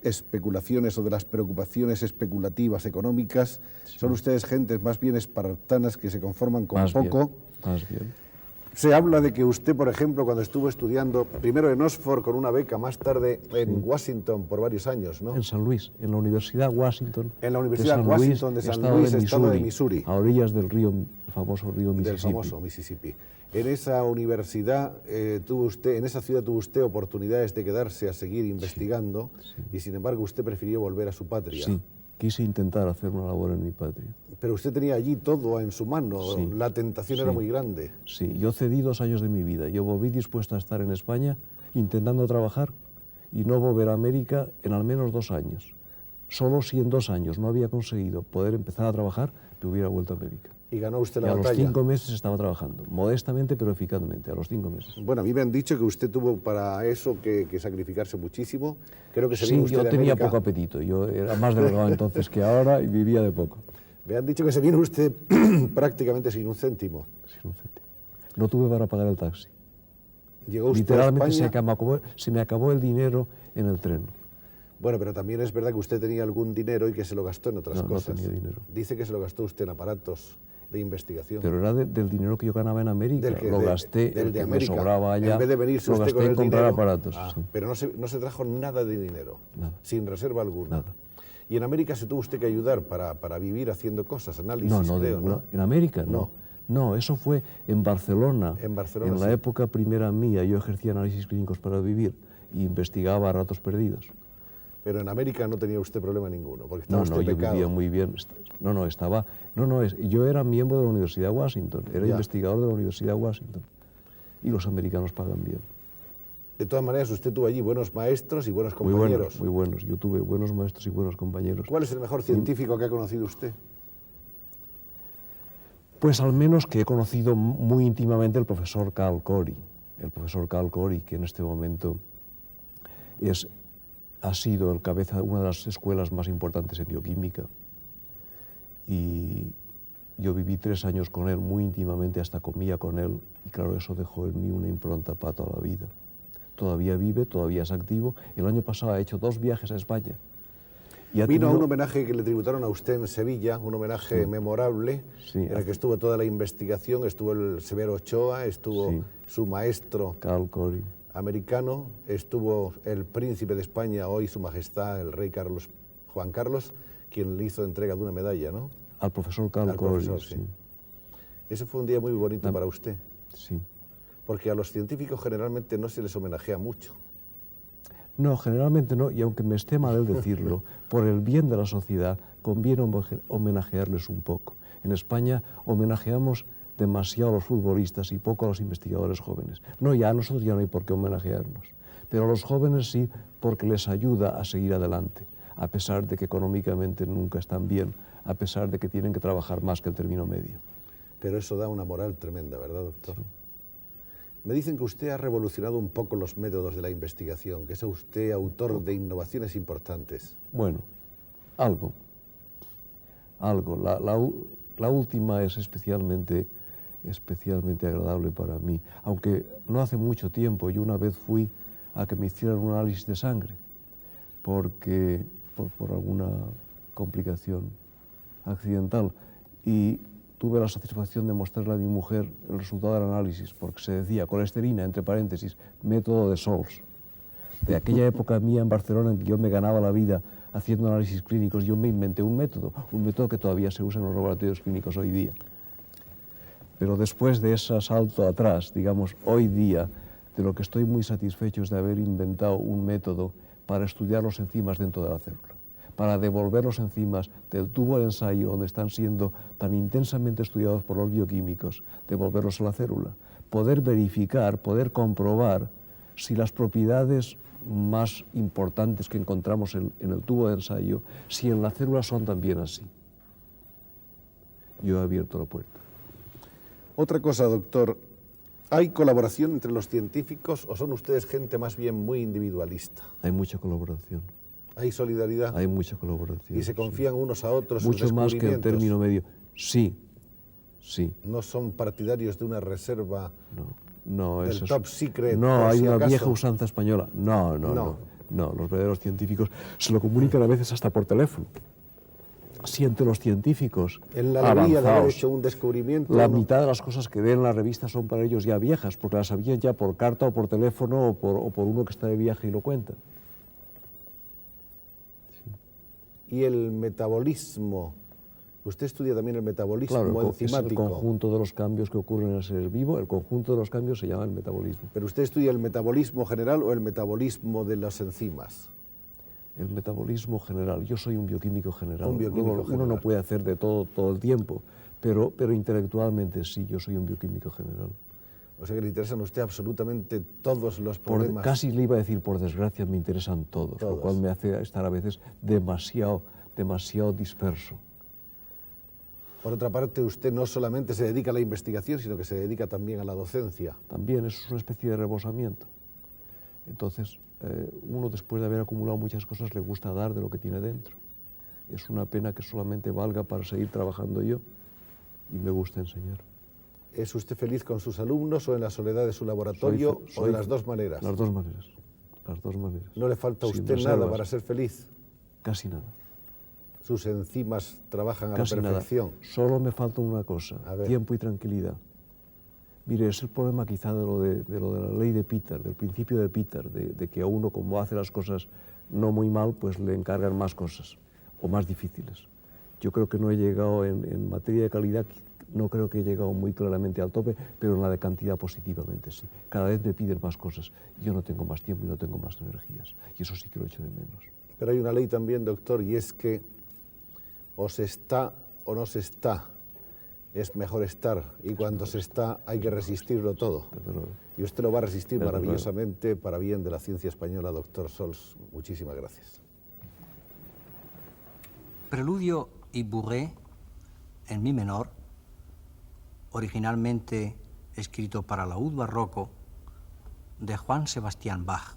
especulaciones o de las preocupaciones especulativas económicas. Sí. Son ustedes gentes más bien espartanas que se conforman con más poco. Bien, más bien. Se habla de que usted, por ejemplo, cuando estuvo estudiando, primero en Oxford con una beca, más tarde en Washington por varios años, ¿no? En San Luis, en la Universidad Washington. En la Universidad Washington de San Luis, estado de Missouri. A orillas del río, el famoso río Mississippi. Del famoso Mississippi. En esa universidad en esa ciudad tuvo usted oportunidades de quedarse a seguir investigando, y sin embargo usted prefirió volver a su patria. Sí, quise intentar hacer una labor en mi patria. Pero usted tenía allí todo en su mano, la tentación era muy grande. Sí, yo cedí 2 años de mi vida. Yo volví dispuesto a estar en España intentando trabajar y no volver a América en al menos 2 años. Solo si en 2 años no había conseguido poder empezar a trabajar, me hubiera vuelto a América. Y ganó usted la y batalla. A los 5 meses estaba trabajando, modestamente pero eficazmente, a los 5 meses. Bueno, a mí me han dicho que usted tuvo para eso que sacrificarse muchísimo. Creo que se vino usted yo de tenía América. Poco apetito, yo era más delgado entonces que ahora y vivía de poco. Me han dicho que se vino usted prácticamente sin un céntimo. Sin un céntimo. No tuve para pagar el taxi. Llegó usted Literalmente a España. se me acabó el dinero en el tren. Bueno, pero también es verdad que usted tenía algún dinero y que se lo gastó en otras cosas. No tenía dinero. Dice que se lo gastó usted en aparatos de investigación. Pero era del dinero que yo ganaba en América. Lo gasté, del de que América. me sobraba allá, En vez de venirse lo usted gasté con en el comprar dinero, aparatos. Sí. Pero no se trajo nada de dinero, Nada. Sin reserva alguna. Nada. Y en América se tuvo usted que ayudar para vivir haciendo cosas, análisis, No. En América no. No, eso fue en Barcelona. En Barcelona, en la época primera mía, yo ejercía análisis clínicos para vivir y investigaba a ratos perdidos. Pero en América no tenía usted problema ninguno, porque estaba usted yo becado. vivía muy bien. Yo era miembro de la Universidad de Washington, era investigador de la Universidad de Washington. Y los americanos pagan bien. De todas maneras, usted tuvo allí buenos maestros y buenos compañeros. Muy buenos. Yo tuve buenos maestros y buenos compañeros. ¿Cuál es el mejor científico que ha conocido usted? Pues al menos que he conocido muy íntimamente el profesor Carl Corey. El profesor Carl Corey, que en este momento ha sido el cabeza de una de las escuelas más importantes en bioquímica. Y yo viví 3 años con él, muy íntimamente, hasta comía con él. Y claro, eso dejó en mí una impronta para toda la vida. Todavía vive, todavía es activo. El año pasado ha hecho 2 viajes a España. Vino a un homenaje que le tributaron a usted en Sevilla, un homenaje memorable, en el que estuvo toda la investigación, estuvo el Severo Ochoa, estuvo su maestro Carl Corey. Americano, estuvo el príncipe de España, hoy su majestad, el rey Juan Carlos, quien le hizo entrega de una medalla, ¿no? Al profesor Carl Corey, sí. Ese fue un día muy bonito para usted. Sí. Porque a los científicos generalmente no se les homenajea mucho. No, generalmente no, y aunque me esté mal el decirlo, por el bien de la sociedad conviene homenajearles un poco. En España homenajeamos demasiado a los futbolistas y poco a los investigadores jóvenes. No, ya a nosotros ya no hay por qué homenajearnos, pero a los jóvenes sí, porque les ayuda a seguir adelante, a pesar de que económicamente nunca están bien, a pesar de que tienen que trabajar más que el término medio. Pero eso da una moral tremenda, ¿verdad, doctor? Sí. Me dicen que usted ha revolucionado un poco los métodos de la investigación, que es usted autor de innovaciones importantes. Bueno, algo. La última es especialmente agradable para mí, aunque no hace mucho tiempo yo una vez fui a que me hicieran un análisis de sangre, porque por alguna complicación accidental, y tuve la satisfacción de mostrarle a mi mujer el resultado del análisis, porque se decía colesterina, entre paréntesis, método de Sols. De aquella época mía en Barcelona, en que yo me ganaba la vida haciendo análisis clínicos, yo me inventé un método que todavía se usa en los laboratorios clínicos hoy día. Pero después de ese salto atrás, digamos, hoy día, de lo que estoy muy satisfecho es de haber inventado un método para estudiar los enzimas dentro de la célula, para devolver los enzimas del tubo de ensayo donde están siendo tan intensamente estudiados por los bioquímicos, devolverlos a la célula, poder verificar, poder comprobar si las propiedades más importantes que encontramos en el tubo de ensayo, si en la célula son también así. Yo he abierto la puerta. Otra cosa, doctor, ¿hay colaboración entre los científicos o son ustedes gente más bien muy individualista? Hay mucha colaboración. ¿Hay solidaridad? Hay mucha colaboración. ¿Y se confían unos a otros? Mucho más que el término medio. Sí. ¿No son partidarios de una reserva no, del top secret? No, hay una vieja usanza española. No. Los verdaderos científicos se lo comunican a veces hasta por teléfono. si entre los científicos En la alegría de haber avanzados, hecho un descubrimiento, la uno- mitad de las cosas que leen en la revista son para ellos ya viejas, porque las sabían ya por carta o por teléfono o por uno que está de viaje y lo cuenta. y el metabolismo. Usted estudia también el metabolismo Claro, es el enzimático. conjunto de los cambios que ocurren en el ser vivo, el conjunto de los cambios se llama el metabolismo. ¿Pero usted estudia el metabolismo general o el metabolismo de las enzimas? El metabolismo general, yo soy un bioquímico general. Un bioquímico Uno general. no puede hacer de todo el tiempo, pero intelectualmente sí, yo soy un bioquímico general. O sea que le interesan a usted absolutamente todos los problemas. Casi le iba a decir, por desgracia, me interesan todos, lo cual me hace estar a veces demasiado disperso. Por otra parte, usted no solamente se dedica a la investigación, sino que se dedica también a la docencia. También eso es una especie de rebosamiento. Entonces, uno después de haber acumulado muchas cosas le gusta dar de lo que tiene dentro. Es una pena que solamente valga para seguir trabajando yo y me gusta enseñar. ¿Es usted feliz con sus alumnos o en la soledad de su laboratorio o de las dos maneras? Las dos maneras. Las dos maneras. ¿No le falta a Sin usted reservas. nada para ser feliz? Casi nada. Sus enzimas trabajan a Casi la nada. perfección. Solo me falta una cosa, A ver. tiempo y tranquilidad. Mire, es el problema quizá de lo de la ley de Peter, del principio de Peter, de que a uno, como hace las cosas no muy mal, pues le encargan más cosas o más difíciles. Yo creo que no he llegado en materia de calidad, no creo que he llegado muy claramente al tope, pero en la de cantidad positivamente sí. Cada vez me piden más cosas. Yo no tengo más tiempo y no tengo más energías. Y eso sí que lo echo de menos. Pero hay una ley también, doctor, y es que o se está o no se está. Es mejor estar, y cuando se está hay que resistirlo todo. Desde luego. Y usted lo va a resistir Desde maravillosamente para bien de la ciencia española, doctor Sols. Muchísimas gracias. Preludio y Bourrée en mi menor, originalmente escrito para laúd barroco, de Juan Sebastián Bach.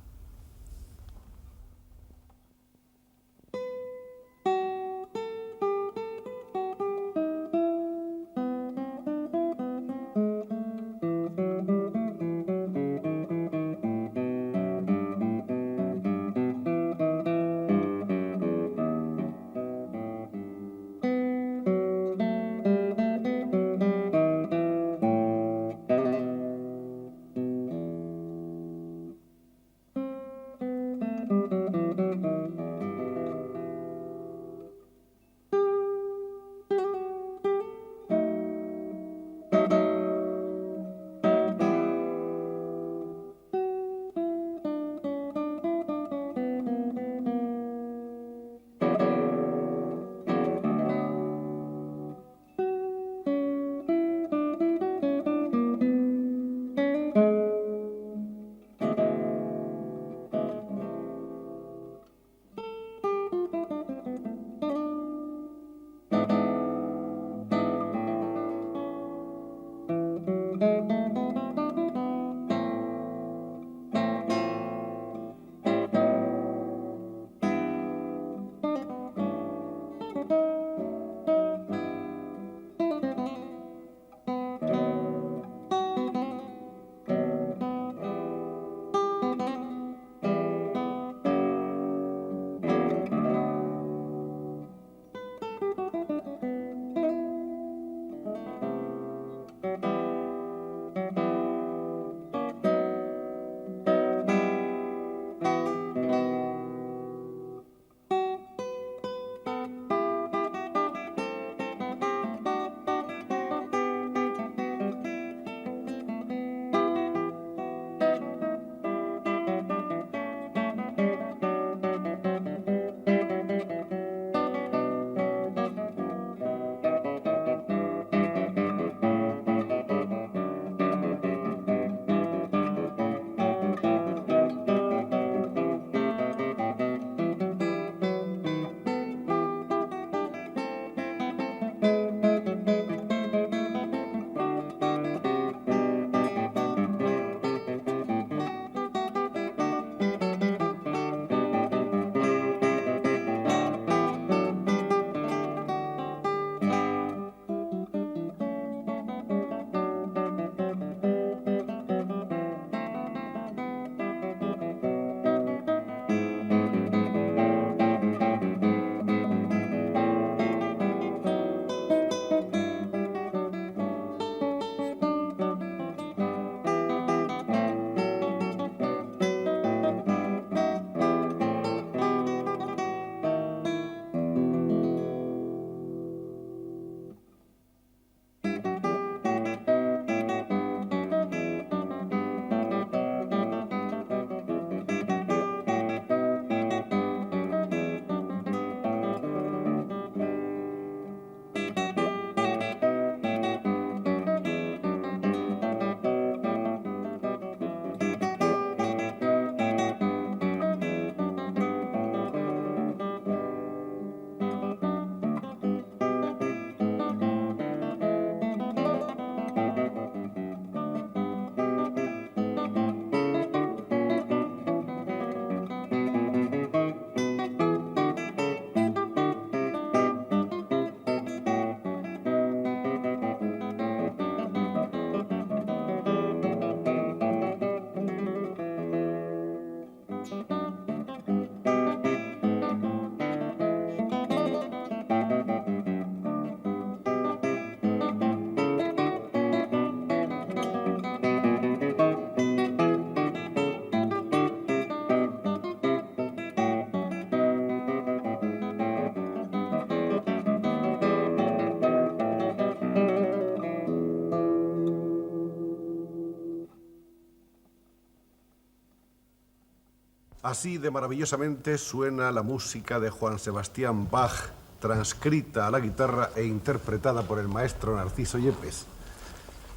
Así de maravillosamente suena la música de Juan Sebastián Bach, transcrita a la guitarra e interpretada por el maestro Narciso Yepes.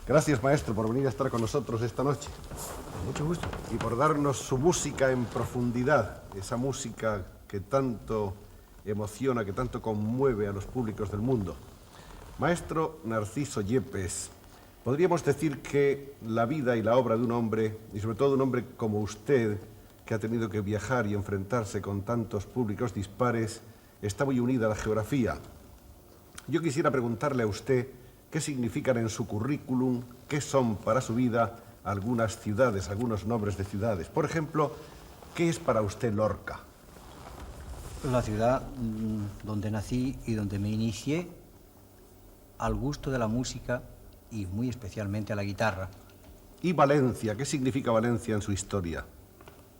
Gracias, maestro, por venir a estar con nosotros esta noche. Con mucho gusto. Y por darnos su música en profundidad, esa música que tanto emociona, que tanto conmueve a los públicos del mundo. Maestro Narciso Yepes, podríamos decir que la vida y la obra de un hombre, y sobre todo de un hombre como usted, que ha tenido que viajar y enfrentarse con tantos públicos dispares, está muy unida a la geografía. Yo quisiera preguntarle a usted qué significan en su currículum, qué son para su vida algunas ciudades, algunos nombres de ciudades. Por ejemplo, ¿qué es para usted Lorca? La ciudad donde nací y donde me inicié al gusto de la música y muy especialmente a la guitarra. ¿Y Valencia? ¿Qué significa Valencia en su historia?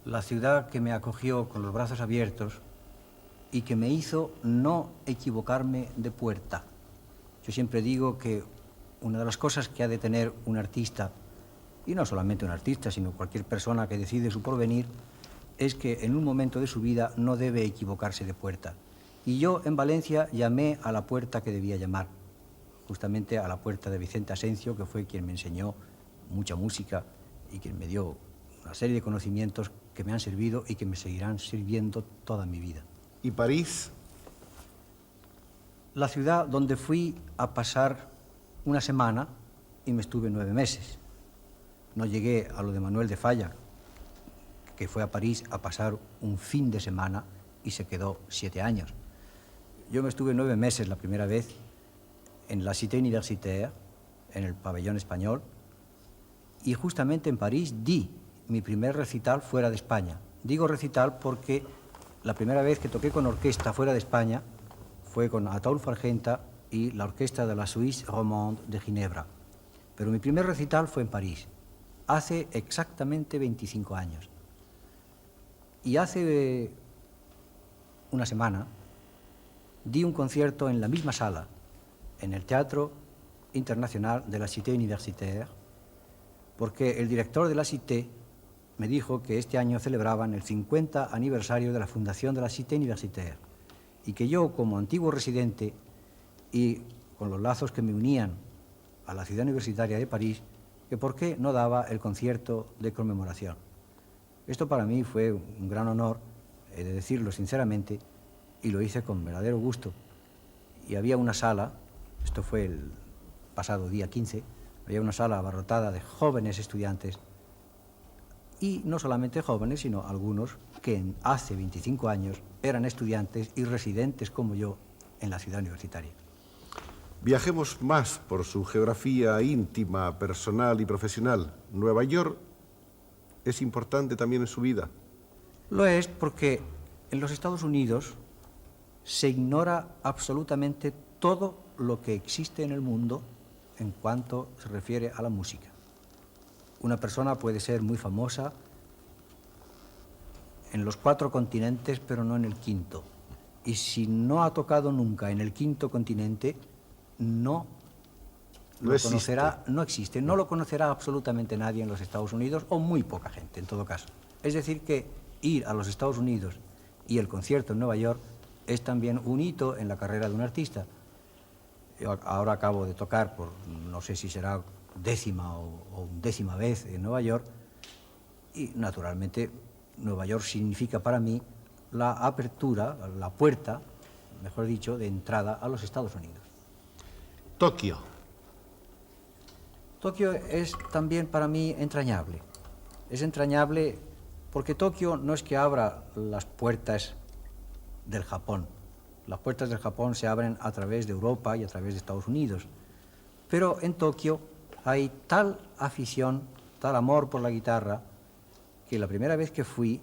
La ciudad que me acogió con los brazos abiertos y que me hizo no equivocarme de puerta. Yo siempre digo que una de las cosas que ha de tener un artista, y no solamente un artista, sino cualquier persona que decide su porvenir, es que en un momento de su vida no debe equivocarse de puerta. Y yo en Valencia llamé a la puerta que debía llamar, justamente a la puerta de Vicente Asencio, que fue quien me enseñó mucha música y quien me dio una serie de conocimientos que me han servido y que me seguirán sirviendo toda mi vida. ¿Y París? La ciudad donde fui a pasar una semana y me estuve 9 meses. No llegué a lo de Manuel de Falla, que fue a París a pasar un fin de semana y se quedó 7 años. Yo me estuve 9 meses la primera vez en la Cité Universitaire, en el pabellón español, y justamente en París di mi primer recital fuera de España. Digo recital porque la primera vez que toqué con orquesta fuera de España fue con Ataulfo Argenta y la orquesta de la Suisse Romande de Ginebra. Pero mi primer recital fue en París, hace exactamente 25 años. Y hace una semana di un concierto en la misma sala, en el Teatro Internacional de la Cité Universitaire, porque el director de la Cité me dijo que este año celebraban el 50 aniversario de la fundación de la Cité Universitaire y que yo, como antiguo residente y con los lazos que me unían a la ciudad universitaria de París, que por qué no daba el concierto de conmemoración. Esto para mí fue un gran honor, he de decirlo sinceramente, y lo hice con verdadero gusto. Y había una sala, esto fue el pasado día 15, había una sala abarrotada de jóvenes estudiantes, y no solamente jóvenes, sino algunos que hace 25 años eran estudiantes y residentes como yo en la ciudad universitaria. Viajemos más por su geografía íntima, personal y profesional. ¿Nueva York es importante también en su vida? Lo es porque en los Estados Unidos se ignora absolutamente todo lo que existe en el mundo en cuanto se refiere a la música. Una persona puede ser muy famosa en los 4 continentes, pero no en el 5. Y si no ha tocado nunca en el 5 continente, no lo conocerá, no existe. No lo conocerá absolutamente nadie en los Estados Unidos, o muy poca gente, en todo caso. Es decir, que ir a los Estados Unidos y el concierto en Nueva York es también un hito en la carrera de un artista. Yo ahora acabo de tocar, por no sé si será 10ª o 11ª vez en Nueva York, y naturalmente Nueva York significa para mí la apertura, la puerta, mejor dicho, de entrada a los Estados Unidos. Tokio. Tokio es también para mí entrañable. Es entrañable porque Tokio no es que abra las puertas del Japón. Las puertas del Japón se abren a través de Europa y a través de Estados Unidos. Pero en Tokio hay tal afición, tal amor por la guitarra, que la primera vez que fui,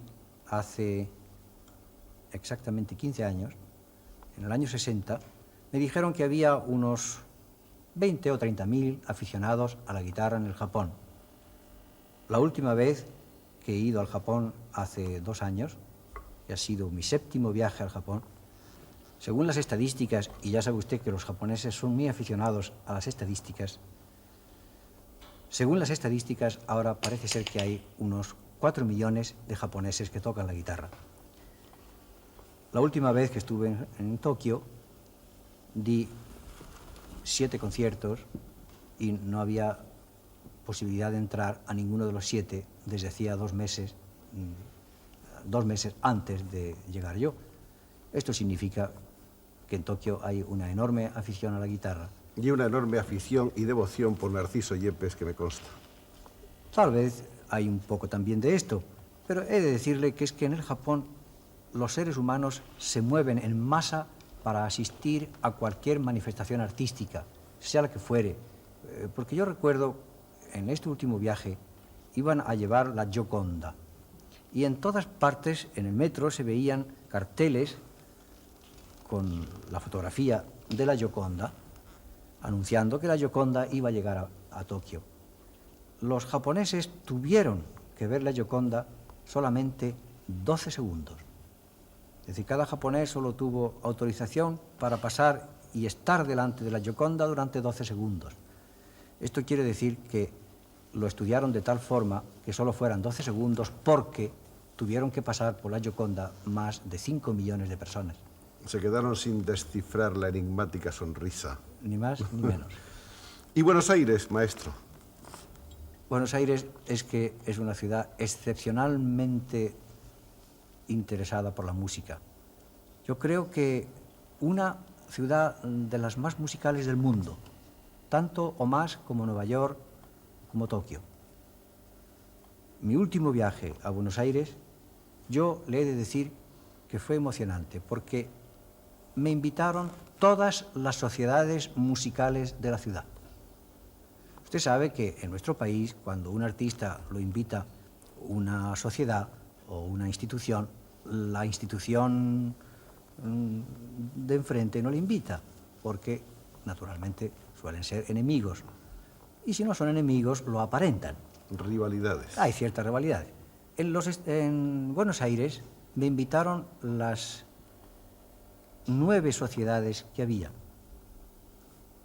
hace exactamente 15 años, en el año 60, me dijeron que había unos 20 o 30.000 aficionados a la guitarra en el Japón. La última vez que he ido al Japón hace 2 años, que ha sido mi 7º viaje al Japón, según las estadísticas, y ya sabe usted que los japoneses son muy aficionados a las estadísticas, según las estadísticas ahora parece ser que hay unos 4 millones de japoneses que tocan la guitarra. La última vez que estuve en Tokio, di 7 conciertos y no había posibilidad de entrar a ninguno de los 7 desde hacía 2 meses antes de llegar yo. Esto significa que en Tokio hay una enorme afición a la guitarra. Y una enorme afición y devoción por Narciso Yepes, que me consta. Tal vez hay un poco también de esto, pero he de decirle que es que en el Japón los seres humanos se mueven en masa para asistir a cualquier manifestación artística, sea la que fuere. Porque yo recuerdo, en este último viaje, iban a llevar la Gioconda, y en todas partes, en el metro, se veían carteles con la fotografía de la Gioconda, anunciando que la Gioconda iba a llegar a Tokio. Los japoneses tuvieron que ver la Gioconda solamente 12 segundos. Es decir, cada japonés solo tuvo autorización para pasar y estar delante de la Gioconda durante 12 segundos. Esto quiere decir que lo estudiaron de tal forma que solo fueran 12 segundos porque tuvieron que pasar por la Gioconda más de 5 millones de personas. Se quedaron sin descifrar la enigmática sonrisa. Ni más ni menos. ¿Y Buenos Aires, maestro? Buenos Aires es una ciudad excepcionalmente interesada por la música. Yo creo que una ciudad de las más musicales del mundo, tanto o más como Nueva York, como Tokio. Mi último viaje a Buenos Aires, yo le he de decir que fue emocionante, porque me invitaron todas las sociedades musicales de la ciudad. Usted sabe que en nuestro país, cuando un artista lo invita una sociedad o una institución, la institución de enfrente no le invita, porque naturalmente suelen ser enemigos. Y si no son enemigos, lo aparentan. Rivalidades. Hay ciertas rivalidades. En Buenos Aires me invitaron las 9 sociedades que había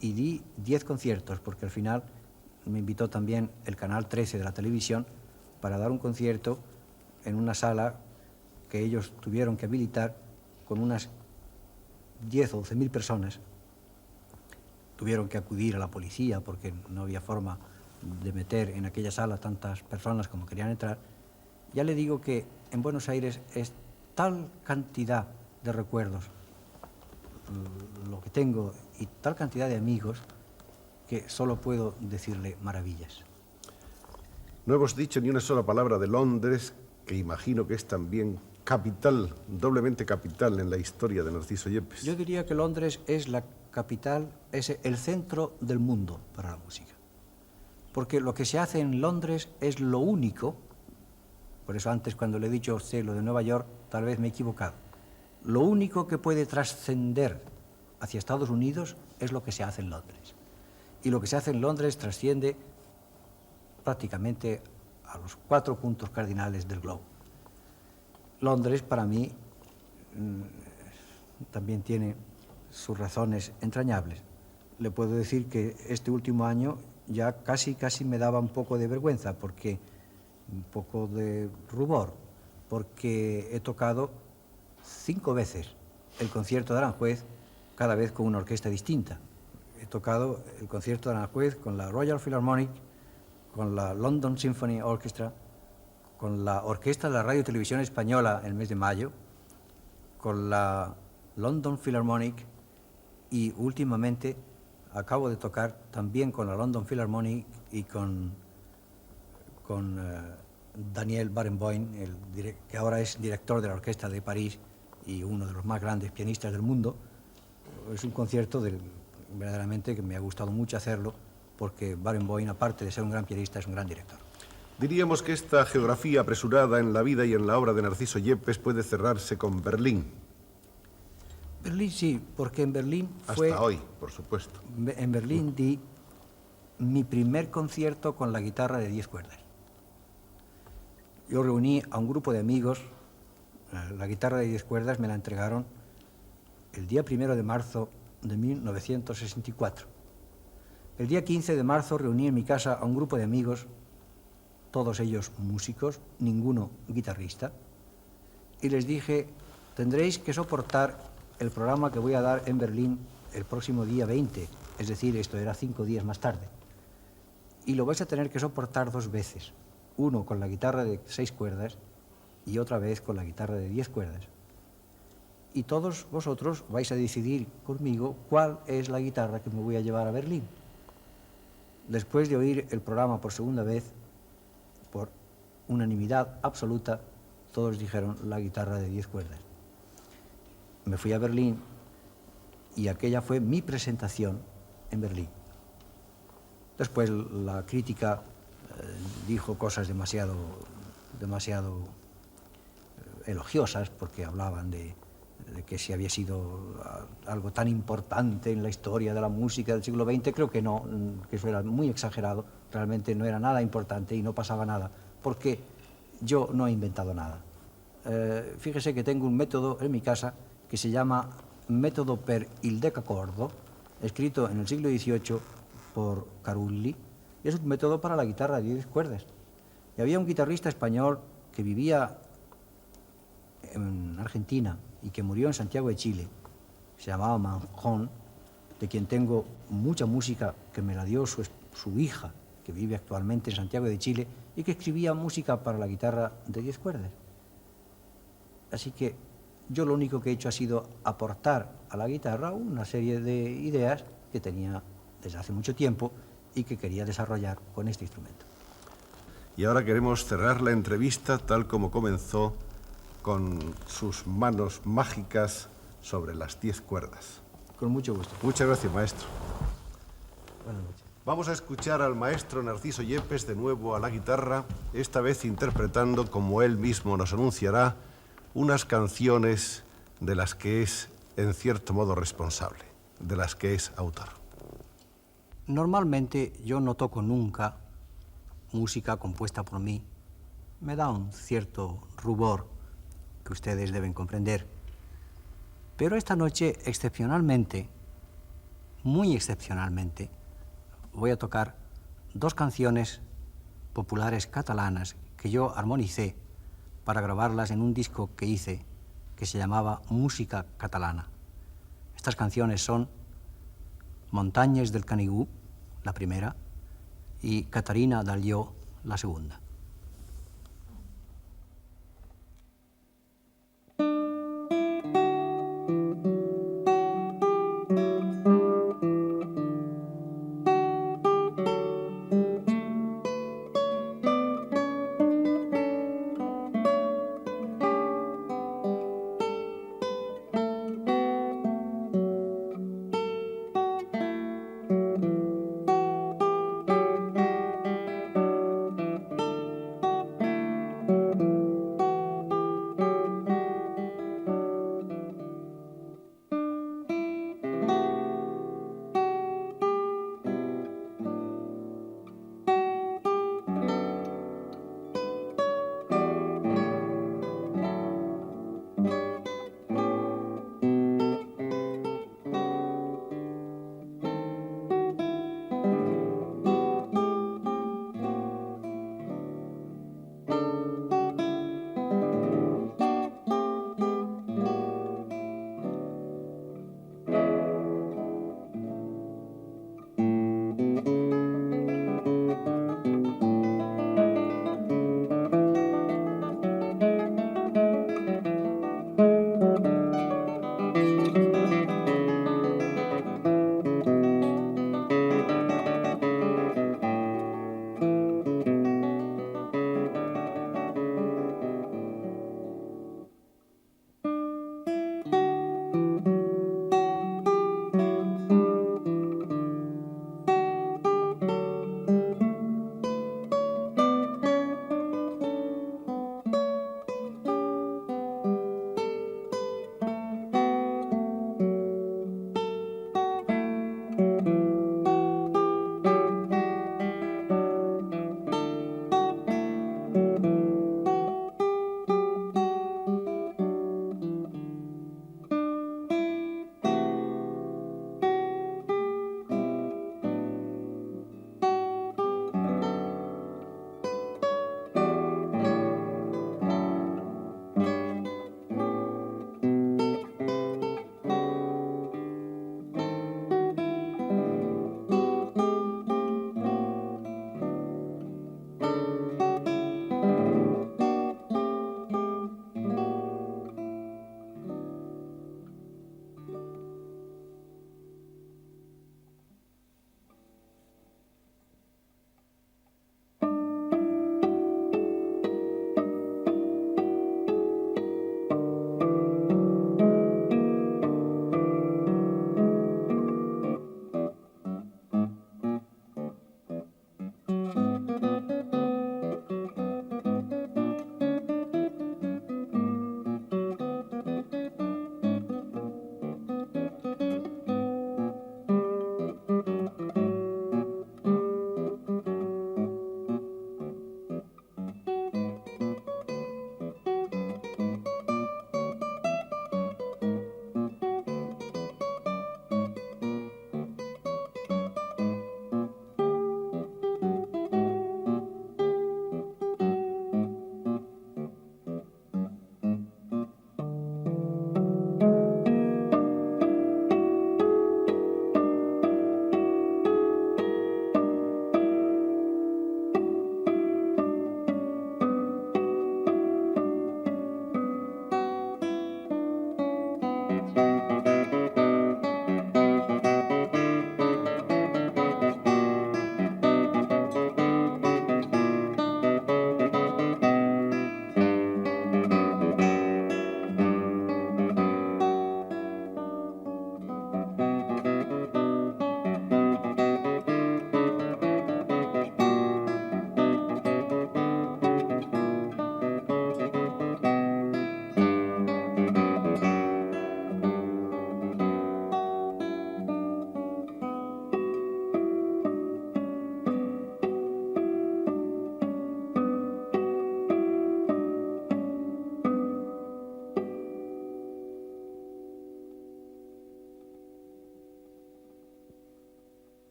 y di 10 conciertos, porque al final me invitó también el Canal 13 de la televisión para dar un concierto en una sala que ellos tuvieron que habilitar con unas 10 o 12.000 personas. Tuvieron que acudir a la policía porque no había forma de meter en aquella sala tantas personas como querían entrar. Ya le digo que en Buenos Aires es tal cantidad de recuerdos lo que tengo y tal cantidad de amigos que solo puedo decirle maravillas. No hemos dicho ni una sola palabra de Londres, que imagino que es también capital, doblemente capital en la historia de Narciso Yepes. Yo diría que Londres es la capital, es el centro del mundo para la música. Porque lo que se hace en Londres es lo único, por eso antes cuando le he dicho a usted lo de Nueva York, tal vez me he equivocado, lo único que puede trascender hacia Estados Unidos es lo que se hace en Londres. Y lo que se hace en Londres trasciende prácticamente a los 4 puntos cardinales del globo. Londres, para mí, también tiene sus razones entrañables. Le puedo decir que este último año ya casi me daba un poco de vergüenza, porque un poco de rubor, porque he tocado 5 veces el concierto de Aranjuez, cada vez con una orquesta distinta. He tocado el concierto de Aranjuez con la Royal Philharmonic, con la London Symphony Orchestra, con la Orquesta de la Radio y Televisión Española en el mes de mayo, con la London Philharmonic y últimamente acabo de tocar también con la London Philharmonic y con Daniel Barenboim, que ahora es director de la Orquesta de París y uno de los más grandes pianistas del mundo. Es un concierto verdaderamente que me ha gustado mucho hacerlo, porque Barenboim, aparte de ser un gran pianista, es un gran director. Diríamos que esta geografía apresurada en la vida y en la obra de Narciso Yepes puede cerrarse con Berlín. Berlín sí, porque en Berlín fue... Hasta hoy, por supuesto. En Berlín di mi primer concierto con la guitarra de 10 cuerdas. Yo reuní a un grupo de amigos, la guitarra de 10 cuerdas me la entregaron el día 1 de marzo de 1964. El día 15 de marzo reuní en mi casa a un grupo de amigos todos ellos músicos, ninguno guitarrista, y les dije, tendréis que soportar el programa que voy a dar en Berlín el próximo día 20, es decir, esto era 5 días más tarde, y lo vais a tener que soportar 2 veces, uno con la guitarra de 6 cuerdas y otra vez con la guitarra de 10 cuerdas. Y todos vosotros vais a decidir conmigo cuál es la guitarra que me voy a llevar a Berlín. Después de oír el programa por segunda vez, por unanimidad absoluta, todos dijeron la guitarra de 10 cuerdas. Me fui a Berlín y aquella fue mi presentación en Berlín. Después la crítica dijo cosas demasiado elogiosas, porque hablaban de que si había sido algo tan importante en la historia de la música del siglo XX, creo que no, que eso era muy exagerado, realmente no era nada importante y no pasaba nada, porque yo no he inventado nada. Fíjese que tengo un método en mi casa que se llama método per il decaccordo, escrito en el siglo XVIII por Carulli, y es un método para la guitarra de 10 cuerdas. Y había un guitarrista español que vivía en Argentina y que murió en Santiago de Chile, se llamaba Manjón, de quien tengo mucha música que me la dio su hija, que vive actualmente en Santiago de Chile, y que escribía música para la guitarra de 10 cuerdas. Así que yo lo único que he hecho ha sido aportar a la guitarra una serie de ideas que tenía desde hace mucho tiempo y que quería desarrollar con este instrumento. Y ahora queremos cerrar la entrevista tal como comenzó, con sus manos mágicas sobre las 10 cuerdas. Con mucho gusto. Muchas gracias, maestro. Buenas noches. Vamos a escuchar al maestro Narciso Yepes de nuevo a la guitarra, esta vez interpretando, como él mismo nos anunciará, unas canciones de las que es, en cierto modo, responsable, de las que es autor. Normalmente yo no toco nunca música compuesta por mí. Me da un cierto rubor que ustedes deben comprender. Pero esta noche, excepcionalmente, muy excepcionalmente, voy a tocar 2 canciones populares catalanas que yo armonicé para grabarlas en un disco que hice que se llamaba Música Catalana. Estas canciones son Montañes del Canigú, la primera, y Catarina d'Alió, la segunda.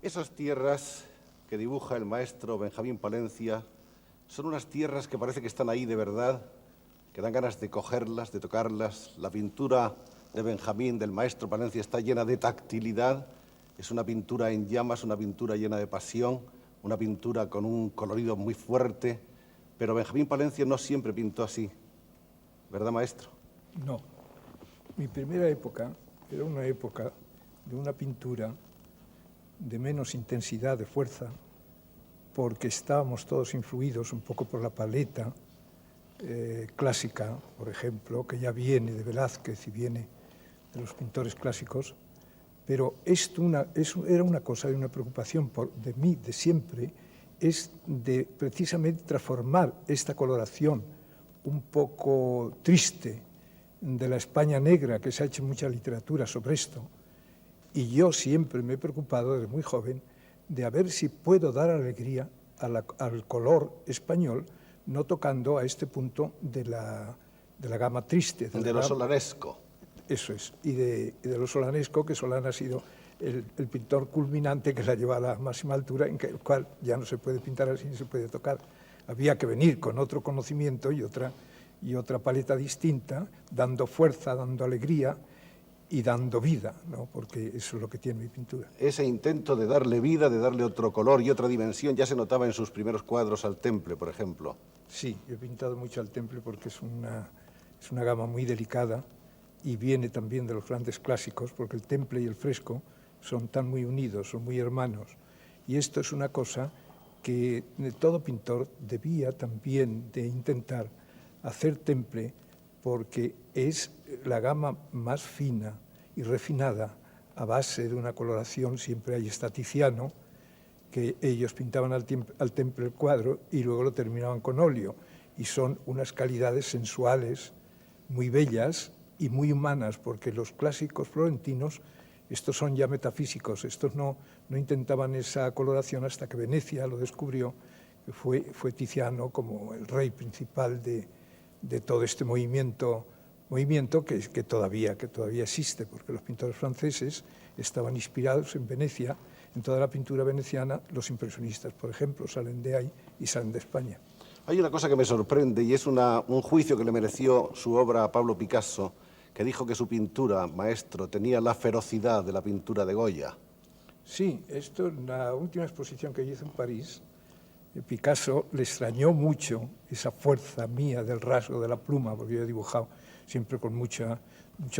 Esas tierras que dibuja el maestro Benjamín Palencia son unas tierras que parece que están ahí de verdad, que dan ganas de cogerlas, de tocarlas. La pintura de Benjamín, del maestro Palencia, está llena de tactilidad. Es una pintura en llamas, una pintura llena de pasión, una pintura con un colorido muy fuerte. Pero Benjamín Palencia no siempre pintó así, ¿verdad, maestro? No. Mi primera época era una época de una pintura de menos intensidad, de fuerza, porque estábamos todos influidos un poco por la paleta clásica, por ejemplo, que ya viene de Velázquez y viene de los pintores clásicos, pero esto era una cosa y una preocupación de mí, de siempre, es de precisamente transformar esta coloración un poco triste de la España negra, que se ha hecho mucha literatura sobre esto, y yo siempre me he preocupado desde muy joven de a ver si puedo dar alegría al color español, no tocando a este punto de la gama triste. De lo solanesco. Eso es, y de lo solanesco, que Solán ha sido el pintor culminante que la lleva a la máxima altura, en el cual ya no se puede pintar así ni se puede tocar. Había que venir con otro conocimiento y otra paleta distinta, dando fuerza, dando alegría, y dando vida, ¿no? Porque eso es lo que tiene mi pintura. Ese intento de darle vida, de darle otro color y otra dimensión, ya se notaba en sus primeros cuadros al Temple, por ejemplo. Sí, he pintado mucho al Temple porque es una gama muy delicada y viene también de los grandes clásicos, porque el Temple y el fresco son tan muy unidos, son muy hermanos. Y esto es una cosa que todo pintor debía también de intentar hacer Temple, porque es la gama más fina y refinada a base de una coloración. Siempre hay Tiziano, que ellos pintaban al Temple el cuadro y luego lo terminaban con óleo, y son unas calidades sensuales muy bellas y muy humanas, porque los clásicos florentinos, estos son ya metafísicos, estos no intentaban esa coloración hasta que Venecia lo descubrió, que fue Tiziano como el rey principal de todo este movimiento que todavía existe, porque los pintores franceses estaban inspirados en Venecia, en toda la pintura veneciana. Los impresionistas, por ejemplo, salen de ahí y salen de España. Hay una cosa que me sorprende y es un juicio que le mereció su obra a Pablo Picasso, que dijo que su pintura, maestro, tenía la ferocidad de la pintura de Goya. Sí, esto en la última exposición que yo hice en París, Picasso le extrañó mucho esa fuerza mía del rasgo de la pluma, porque yo he dibujado siempre con mucho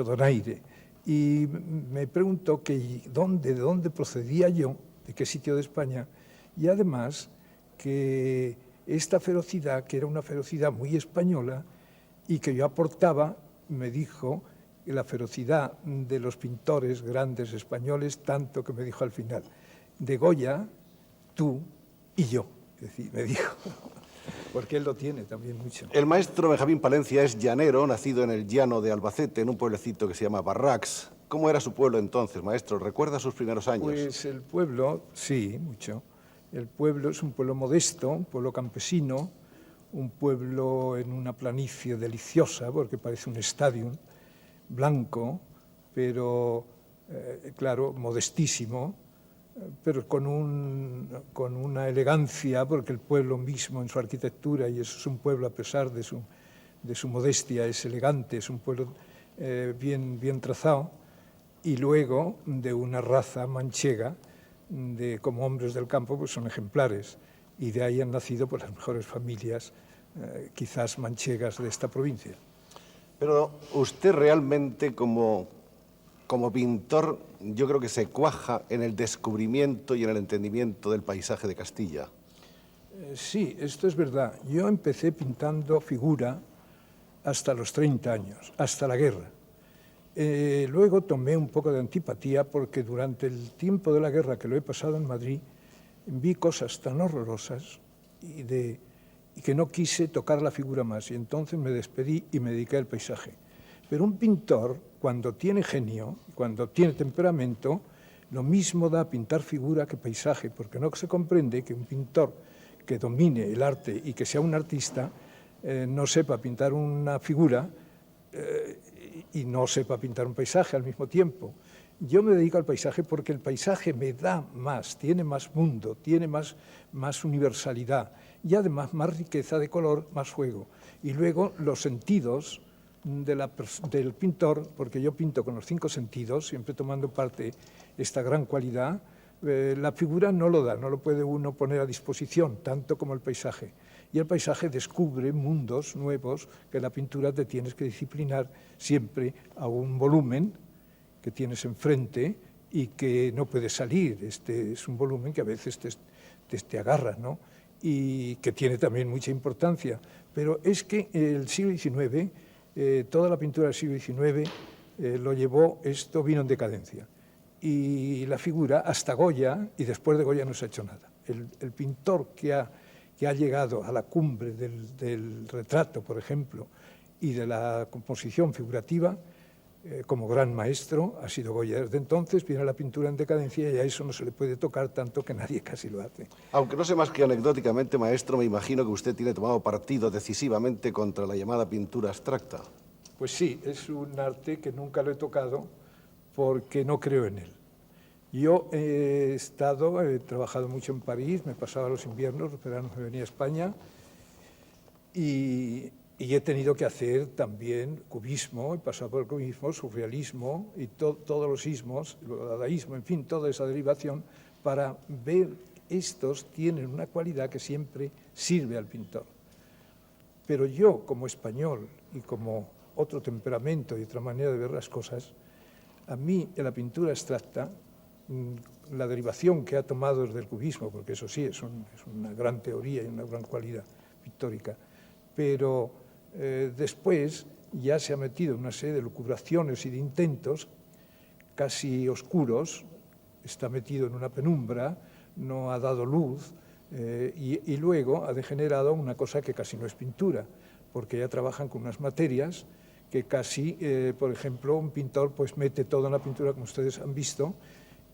donaire, y me preguntó de dónde procedía yo, de qué sitio de España, y además que esta ferocidad, que era una ferocidad muy española y que yo aportaba, me dijo, la ferocidad de los pintores grandes españoles, tanto que me dijo al final, de Goya, tú y yo. Es decir, me dijo, porque él lo tiene también mucho. El maestro Benjamín Palencia es llanero, nacido en el llano de Albacete, en un pueblecito que se llama Barracs. ¿Cómo era su pueblo entonces, maestro? ¿Recuerda sus primeros años? Pues el pueblo, sí, mucho. El pueblo es un pueblo modesto, un pueblo campesino, un pueblo en una planicie deliciosa, porque parece un estadio blanco, pero, claro, modestísimo, pero con una elegancia, porque el pueblo mismo en su arquitectura, y eso es un pueblo a pesar de su modestia, es elegante, es un pueblo bien trazado, y luego de una raza manchega, como hombres del campo, pues son ejemplares, y de ahí han nacido pues, las mejores familias, quizás manchegas de esta provincia. Pero usted realmente como pintor, yo creo que se cuaja en el descubrimiento y en el entendimiento del paisaje de Castilla. Sí, esto es verdad. Yo empecé pintando figura hasta los 30 años, hasta la guerra. Luego tomé un poco de antipatía porque durante el tiempo de la guerra que lo he pasado en Madrid, vi cosas tan horrorosas y que no quise tocar la figura más, y entonces me despedí y me dediqué al paisaje. Pero un pintor, cuando tiene genio, cuando tiene temperamento, lo mismo da pintar figura que paisaje, porque no se comprende que un pintor que domine el arte y que sea un artista no sepa pintar una figura y no sepa pintar un paisaje al mismo tiempo. Yo me dedico al paisaje porque el paisaje me da más, tiene más mundo, tiene más universalidad y además más riqueza de color, más juego. Y luego los sentidos del pintor, porque yo pinto con los 5 sentidos, siempre tomando parte esta gran cualidad, la figura no lo da, no lo puede uno poner a disposición, tanto como el paisaje. Y el paisaje descubre mundos nuevos que la pintura te tienes que disciplinar siempre a un volumen que tienes enfrente y que no puedes salir. Este es un volumen que a veces te agarra, ¿no? Y que tiene también mucha importancia. Pero es que el siglo XIX, toda la pintura del siglo XIX lo llevó, esto vino en decadencia. Y la figura, hasta Goya, y después de Goya no se ha hecho nada. El pintor que ha llegado a la cumbre del retrato, por ejemplo, y de la composición figurativa, como gran maestro, ha sido Goya. Desde entonces viene la pintura en decadencia y a eso no se le puede tocar tanto que nadie casi lo hace. Aunque no sé más que anecdóticamente, maestro, me imagino que usted tiene tomado partido decisivamente contra la llamada pintura abstracta. Pues sí, es un arte que nunca lo he tocado porque no creo en él. Yo he trabajado mucho en París, me pasaba los inviernos, los veranos me venía a España y he tenido que hacer también cubismo, he pasado por el cubismo, surrealismo y todos los ismos, el dadaísmo, en fin, toda esa derivación para ver estos tienen una cualidad que siempre sirve al pintor. Pero yo, como español y como otro temperamento y otra manera de ver las cosas, a mí en la pintura abstracta, la derivación que ha tomado desde el cubismo, porque eso sí, es una gran teoría y una gran cualidad pictórica, pero después ya se ha metido en una serie de lucubraciones y de intentos casi oscuros, está metido en una penumbra, no ha dado luz y luego ha degenerado una cosa que casi no es pintura, porque ya trabajan con unas materias que casi, por ejemplo, un pintor pues mete todo en la pintura, como ustedes han visto,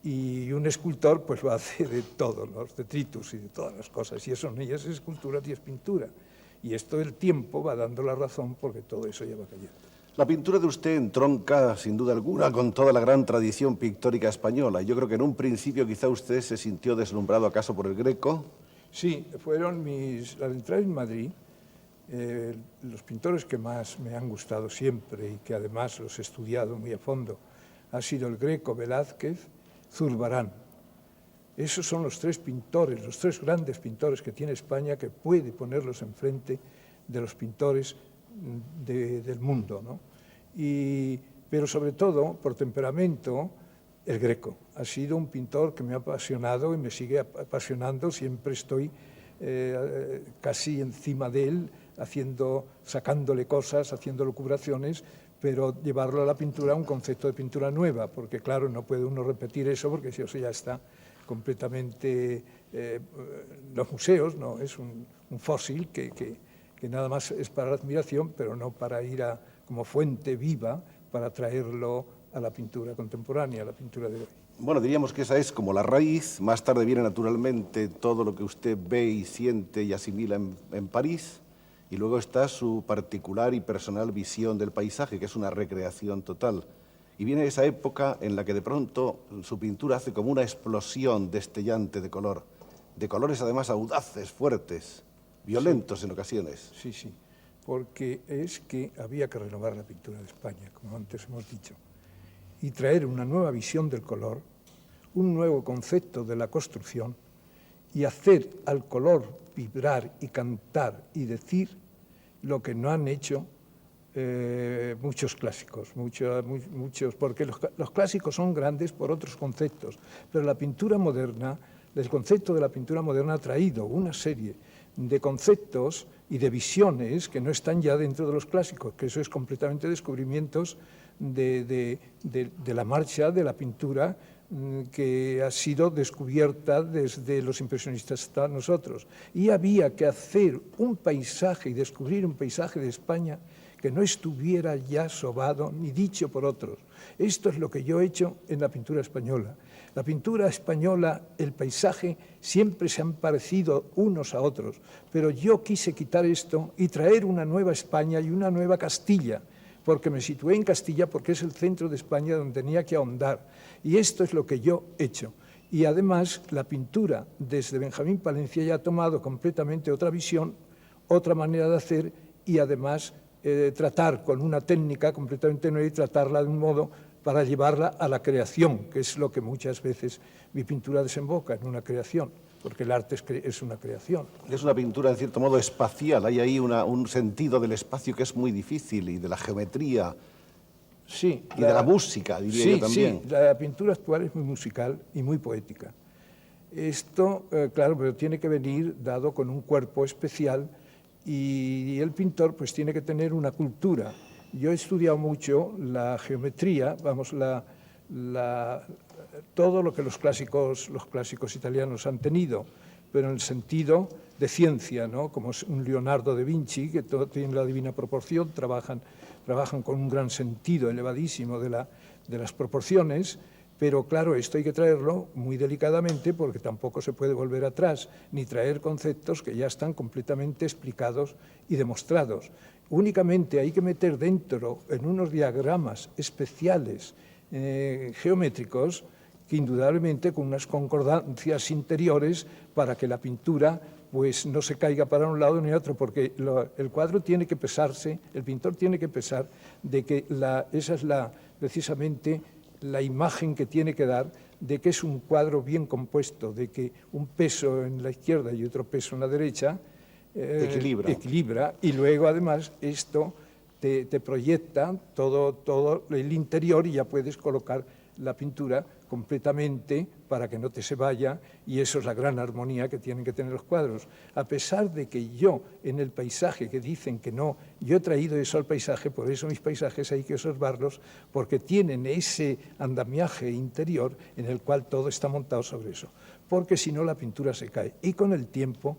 y un escultor pues lo hace de todo, los detritus y de todas las cosas, y eso ni es escultura ni es pintura. Y esto del tiempo va dando la razón porque todo eso ya va cayendo. La pintura de usted entronca, sin duda alguna, con toda la gran tradición pictórica española. Yo creo que en un principio quizá usted se sintió deslumbrado acaso por el Greco. Sí, fueron al entrar en Madrid, los pintores que más me han gustado siempre y que además los he estudiado muy a fondo ha sido el Greco, Velázquez, Zurbarán. Esos son los 3 pintores, los 3 grandes pintores que tiene España, que puede ponerlos enfrente de los pintores del mundo, ¿no? Pero sobre todo, por temperamento, el Greco. Ha sido un pintor que me ha apasionado y me sigue apasionando. Siempre estoy casi encima de él, sacándole cosas, haciendo lucubraciones, pero llevarlo a la pintura a un concepto de pintura nueva, porque claro, no puede uno repetir eso, porque si eso ya está completamente los museos, no, es un fósil que nada más es para la admiración, pero no para ir como fuente viva para traerlo a la pintura contemporánea, a la pintura de hoy. Bueno, diríamos que esa es como la raíz. Más tarde viene naturalmente todo lo que usted ve y siente y asimila en París, y luego está su particular y personal visión del paisaje, que es una recreación total. y viene esa época en la que de pronto su pintura hace como una explosión destellante de color, de colores además audaces, fuertes, violentos en ocasiones. Sí, sí, porque es que había que renovar la pintura de España, como antes hemos dicho, y traer una nueva visión del color, un nuevo concepto de la construcción, y hacer al color vibrar y cantar y decir lo que no han hecho muchos clásicos, muchos, porque los clásicos son grandes por otros conceptos, pero la pintura moderna, el concepto de la pintura moderna ha traído una serie de conceptos y de visiones que no están ya dentro de los clásicos, que eso es completamente descubrimientos de la marcha de la pintura que ha sido descubierta desde los impresionistas hasta nosotros. Y había que hacer un paisaje y descubrir un paisaje de España que no estuviera ya sobado ni dicho por otros. Esto es lo que yo he hecho en la pintura española. La pintura española, el paisaje, siempre se han parecido unos a otros, pero yo quise quitar esto y traer una nueva España y una nueva Castilla, porque me situé en Castilla porque es el centro de España donde tenía que ahondar. Y esto es lo que yo he hecho. Y además la pintura desde Benjamín Palencia ya ha tomado completamente otra visión, otra manera de hacer y además tratar con una técnica completamente nueva y tratarla de un modo para llevarla a la creación, que es lo que muchas veces mi pintura desemboca, en una creación, porque el arte es una creación. Es una pintura, en cierto modo, espacial. Hay ahí un sentido del espacio que es muy difícil, y de la geometría, sí, y de la música, diría yo también. Sí, la pintura actual es muy musical y muy poética. Esto, claro, pero tiene que venir dado con un cuerpo especial, y el pintor pues tiene que tener una cultura. Yo he estudiado mucho la geometría, vamos, todo lo que los clásicos italianos han tenido, pero en el sentido de ciencia, ¿no? Como un Leonardo da Vinci, que todo tiene la divina proporción, trabajan con un gran sentido elevadísimo de las proporciones, pero claro, esto hay que traerlo muy delicadamente porque tampoco se puede volver atrás, ni traer conceptos que ya están completamente explicados y demostrados. Únicamente hay que meter dentro, en unos diagramas especiales geométricos, que indudablemente con unas concordancias interiores para que la pintura pues no se caiga para un lado ni otro, porque el cuadro tiene que pesarse, el pintor tiene que pesar de que esa es precisamente la imagen que tiene que dar de que es un cuadro bien compuesto, de que un peso en la izquierda y otro peso en la derecha equilibra, y luego además esto te proyecta todo el interior y ya puedes colocar la pintura completamente para que no te se vaya, y eso es la gran armonía que tienen que tener los cuadros. A pesar de que yo en el paisaje, que dicen que no, yo he traído eso al paisaje, por eso mis paisajes hay que observarlos, porque tienen ese andamiaje interior en el cual todo está montado sobre eso, porque si no la pintura se cae. Y con el tiempo,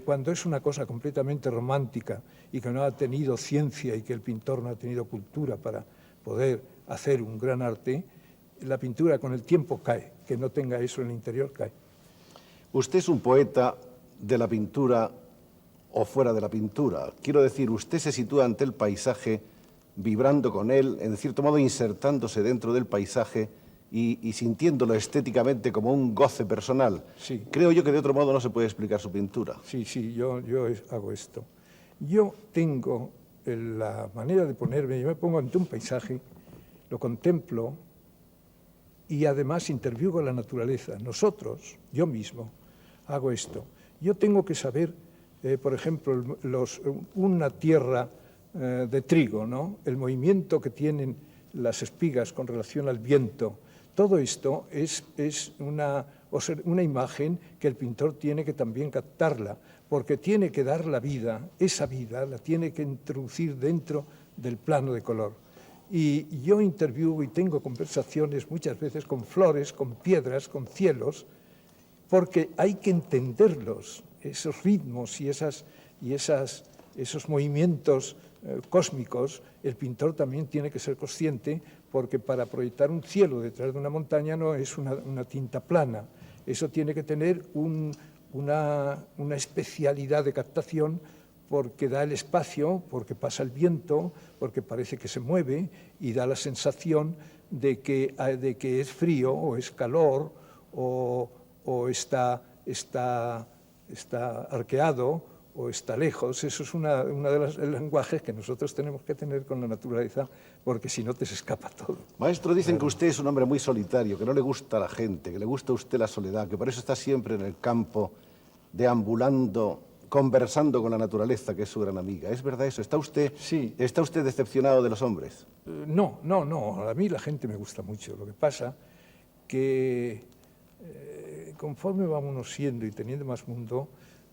cuando es una cosa completamente romántica y que no ha tenido ciencia y que el pintor no ha tenido cultura para poder hacer un gran arte, la pintura con el tiempo cae, que no tenga eso en el interior cae. Usted es un poeta de la pintura o fuera de la pintura. Quiero decir, usted se sitúa ante el paisaje, vibrando con él, en cierto modo insertándose dentro del paisaje y sintiéndolo estéticamente como un goce personal. Sí. Creo yo que de otro modo no se puede explicar su pintura. Sí, yo hago esto. Yo tengo la manera de ponerme, yo me pongo ante un paisaje, lo contemplo y además interviugo la naturaleza. Nosotros, yo mismo, hago esto. Yo tengo que saber, por ejemplo, una tierra de trigo, ¿no? El movimiento que tienen las espigas con relación al viento. Todo esto es una imagen que el pintor tiene que también captarla, porque tiene que dar la vida, esa vida la tiene que introducir dentro del plano de color. Y yo interviuo y tengo conversaciones muchas veces con flores, con piedras, con cielos, porque hay que entenderlos, esos ritmos y esos movimientos cósmicos. El pintor también tiene que ser consciente, porque para proyectar un cielo detrás de una montaña no es una tinta plana, eso tiene que tener una especialidad de captación, porque da el espacio, porque pasa el viento, porque parece que se mueve y da la sensación de que es frío o es calor o está arqueado o está lejos. Eso es uno de los lenguajes que nosotros tenemos que tener con la naturaleza, porque si no te se escapa todo. Maestro, dicen que usted es un hombre muy solitario, que no le gusta la gente, que le gusta a usted la soledad, que por eso está siempre en el campo, deambulando, conversando con la naturaleza, que es su gran amiga. ¿Es verdad eso? ¿Está usted decepcionado de los hombres? No. A mí la gente me gusta mucho. Lo que pasa que conforme vamos siendo y teniendo más mundo,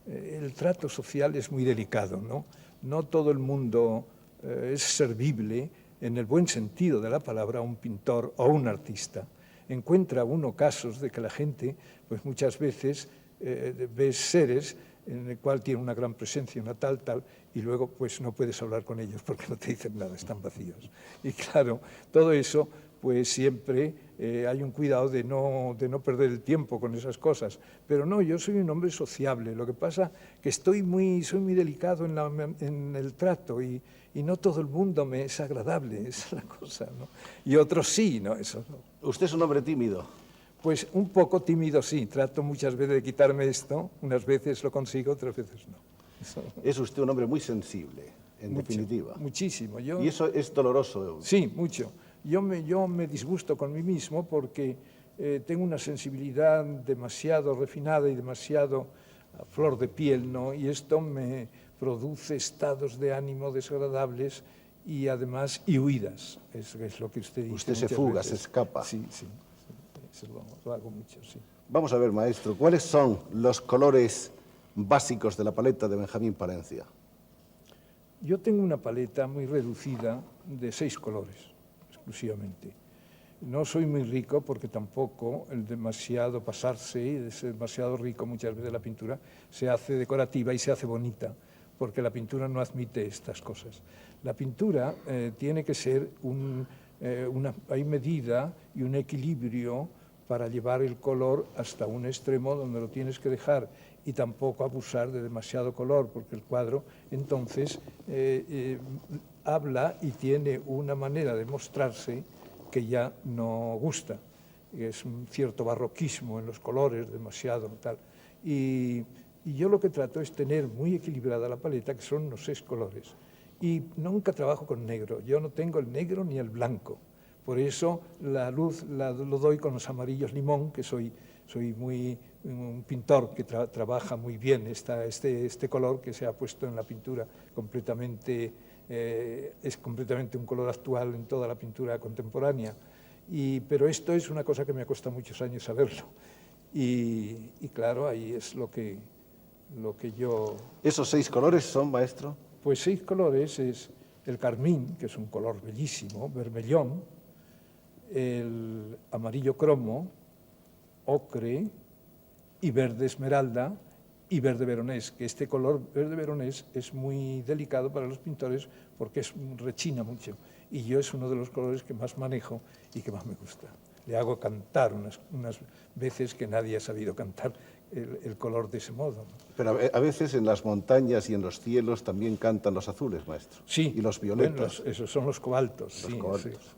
el trato social es muy delicado, ¿no? No todo el mundo es servible, en el buen sentido de la palabra, a un pintor o un artista. Encuentra uno casos de que la gente, pues muchas veces ves seres en el cual tiene una gran presencia, una tal, y luego pues no puedes hablar con ellos porque no te dicen nada, están vacíos. Y claro, todo eso, pues siempre hay un cuidado de no perder el tiempo con esas cosas. Pero no, yo soy un hombre sociable, lo que pasa que soy muy delicado en el trato y no todo el mundo me es agradable, esa es la cosa, ¿no? Y otros sí, ¿no? Eso no. ¿Usted es un hombre tímido? Pues un poco tímido sí, trato muchas veces de quitarme esto, unas veces lo consigo, otras veces no. Eso. Es usted un hombre muy sensible, en definitiva. Muchísimo. ¿Y eso es doloroso? Sí, mucho. Yo me disgusto con mí mismo porque tengo una sensibilidad demasiado refinada y demasiado a flor de piel, ¿no? Y esto me produce estados de ánimo desagradables y además huidas, es lo que usted dice. Usted se fuga, veces. se escapa. Sí. Eso lo hago mucho, sí. Vamos a ver, maestro, ¿cuáles son los colores básicos de la paleta de Benjamín Palencia? Yo tengo una paleta muy reducida de 6 colores, exclusivamente. No soy muy rico porque tampoco el demasiado pasarse y ser demasiado rico muchas veces la pintura se hace decorativa y se hace bonita, porque la pintura no admite estas cosas. La pintura tiene que ser hay medida y un equilibrio para llevar el color hasta un extremo donde lo tienes que dejar y tampoco abusar de demasiado color, porque el cuadro entonces habla y tiene una manera de mostrarse que ya no gusta. Es un cierto barroquismo en los colores, demasiado tal. Y yo lo que trato es tener muy equilibrada la paleta, que son los 6 colores. Y nunca trabajo con negro, yo no tengo el negro ni el blanco. Por eso la luz lo doy con los amarillos limón, que soy un pintor que trabaja muy bien este color que se ha puesto en la pintura completamente, es completamente un color actual en toda la pintura contemporánea. Pero esto es una cosa que me ha costado muchos años saberlo. Y claro, ahí es lo que yo... ¿Esos 6 colores son, maestro? Pues 6 colores es el carmín, que es un color bellísimo, vermellón, el amarillo cromo, ocre y verde esmeralda y verde veronés, que este color verde veronés es muy delicado para los pintores porque rechina mucho y yo es uno de los colores que más manejo y que más me gusta. Le hago cantar unas veces que nadie ha sabido cantar el color de ese modo. Pero a veces en las montañas y en los cielos también cantan los azules, maestro. Sí. Y los violetas. Bueno, esos son los cobaltos. Los cobaltos. Sí.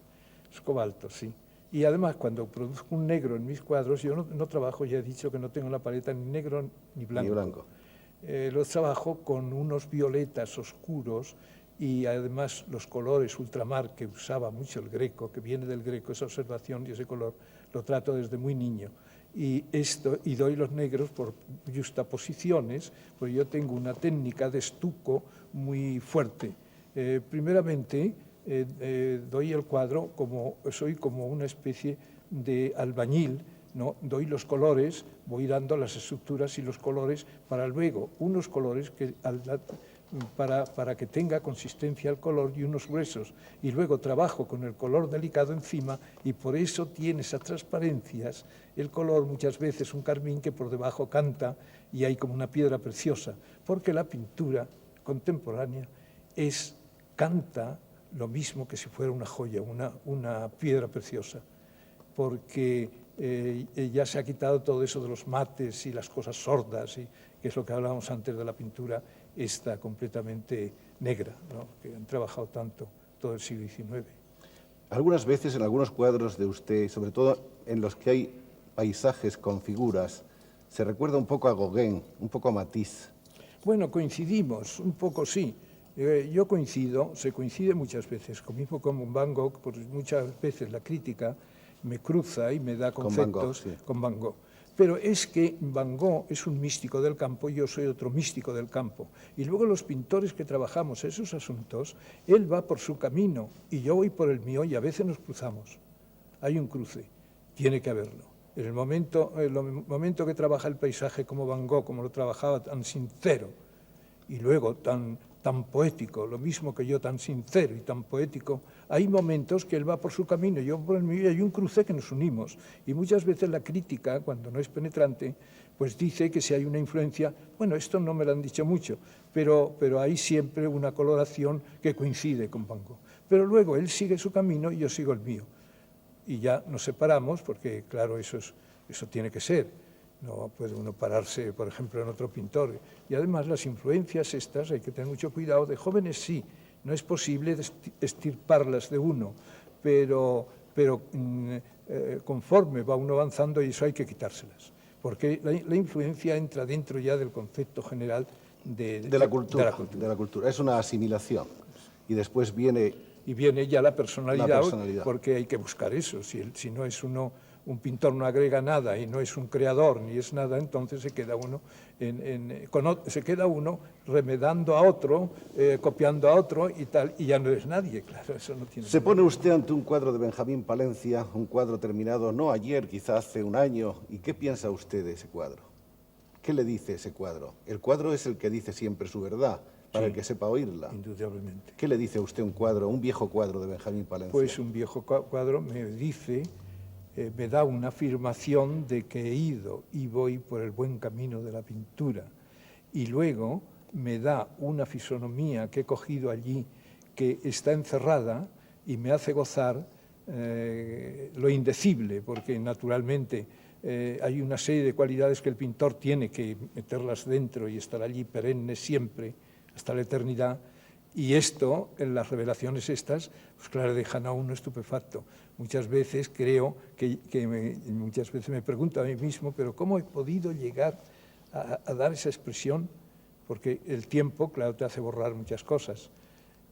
Los cobaltos, sí. Y además, cuando produzco un negro en mis cuadros, yo no trabajo, ya he dicho que no tengo en la paleta ni negro ni blanco. Ni blanco. Los trabajo con unos violetas oscuros y además los colores ultramar que usaba mucho el Greco, que viene del Greco, esa observación y ese color, lo trato desde muy niño. Y doy los negros por justaposiciones, porque yo tengo una técnica de estuco muy fuerte. Primeramente, doy el cuadro soy como una especie de albañil, ¿no? Doy los colores, voy dando las estructuras y los colores para luego unos colores que para que tenga consistencia el color y unos gruesos. Y luego trabajo con el color delicado encima y por eso tiene esas transparencias. El color muchas veces un carmín que por debajo canta y hay como una piedra preciosa, porque la pintura contemporánea canta lo mismo que si fuera una joya, una piedra preciosa, porque ya se ha quitado todo eso de los mates y las cosas sordas, y que es lo que hablábamos antes de la pintura esta completamente negra, ¿no? Que han trabajado tanto todo el siglo XIX. Algunas veces en algunos cuadros de usted, sobre todo en los que hay paisajes con figuras, se recuerda un poco a Gauguin, un poco a Matisse. Bueno, coincidimos, un poco sí. Yo se coincide muchas veces, mismo con Van Gogh, porque muchas veces la crítica me cruza y me da conceptos con Van Gogh. Pero es que Van Gogh es un místico del campo y yo soy otro místico del campo. Y luego los pintores que trabajamos esos asuntos, él va por su camino y yo voy por el mío y a veces nos cruzamos. Hay un cruce, tiene que haberlo. En el momento que trabaja el paisaje como Van Gogh, como lo trabajaba tan sincero y luego tan poético, lo mismo que yo, tan sincero y tan poético, hay momentos que él va por su camino, yo por el mío, y hay un cruce que nos unimos. Y muchas veces la crítica, cuando no es penetrante, pues dice que si hay una influencia, bueno, esto no me lo han dicho mucho, pero hay siempre una coloración que coincide con Van Gogh. Pero luego él sigue su camino y yo sigo el mío. Y ya nos separamos porque, claro, eso tiene que ser. No puede uno pararse, por ejemplo, en otro pintor. Y además las influencias estas, hay que tener mucho cuidado, de jóvenes sí, no es posible extirparlas de uno, pero conforme va uno avanzando y eso hay que quitárselas, porque la influencia entra dentro ya del concepto general de la cultura. Es una asimilación y después viene... Y viene ya la personalidad, porque hay que buscar eso. Si no es uno, un pintor no agrega nada y no es un creador ni es nada, entonces se queda uno remedando a otro, copiando a otro y tal, y ya no es nadie, claro, eso no tiene. Se pone usted ante un cuadro de Benjamín Palencia, un cuadro terminado no ayer, quizá hace un año, ¿y qué piensa usted de ese cuadro? ¿Qué le dice ese cuadro? El cuadro es el que dice siempre su verdad, para el que sepa oírla. Indudablemente. ¿Qué le dice a usted un viejo cuadro de Benjamín Palencia? Pues un viejo cuadro me dice, me da una afirmación de que he ido y voy por el buen camino de la pintura. Y luego me da una fisonomía que he cogido allí, que está encerrada y me hace gozar lo indecible, porque naturalmente hay una serie de cualidades que el pintor tiene que meterlas dentro y estar allí perenne siempre, hasta la eternidad, y esto, en las revelaciones estas, pues claro, dejan a uno estupefacto. Muchas veces creo muchas veces me pregunto a mí mismo, pero ¿cómo he podido llegar a dar esa expresión? Porque el tiempo, claro, te hace borrar muchas cosas,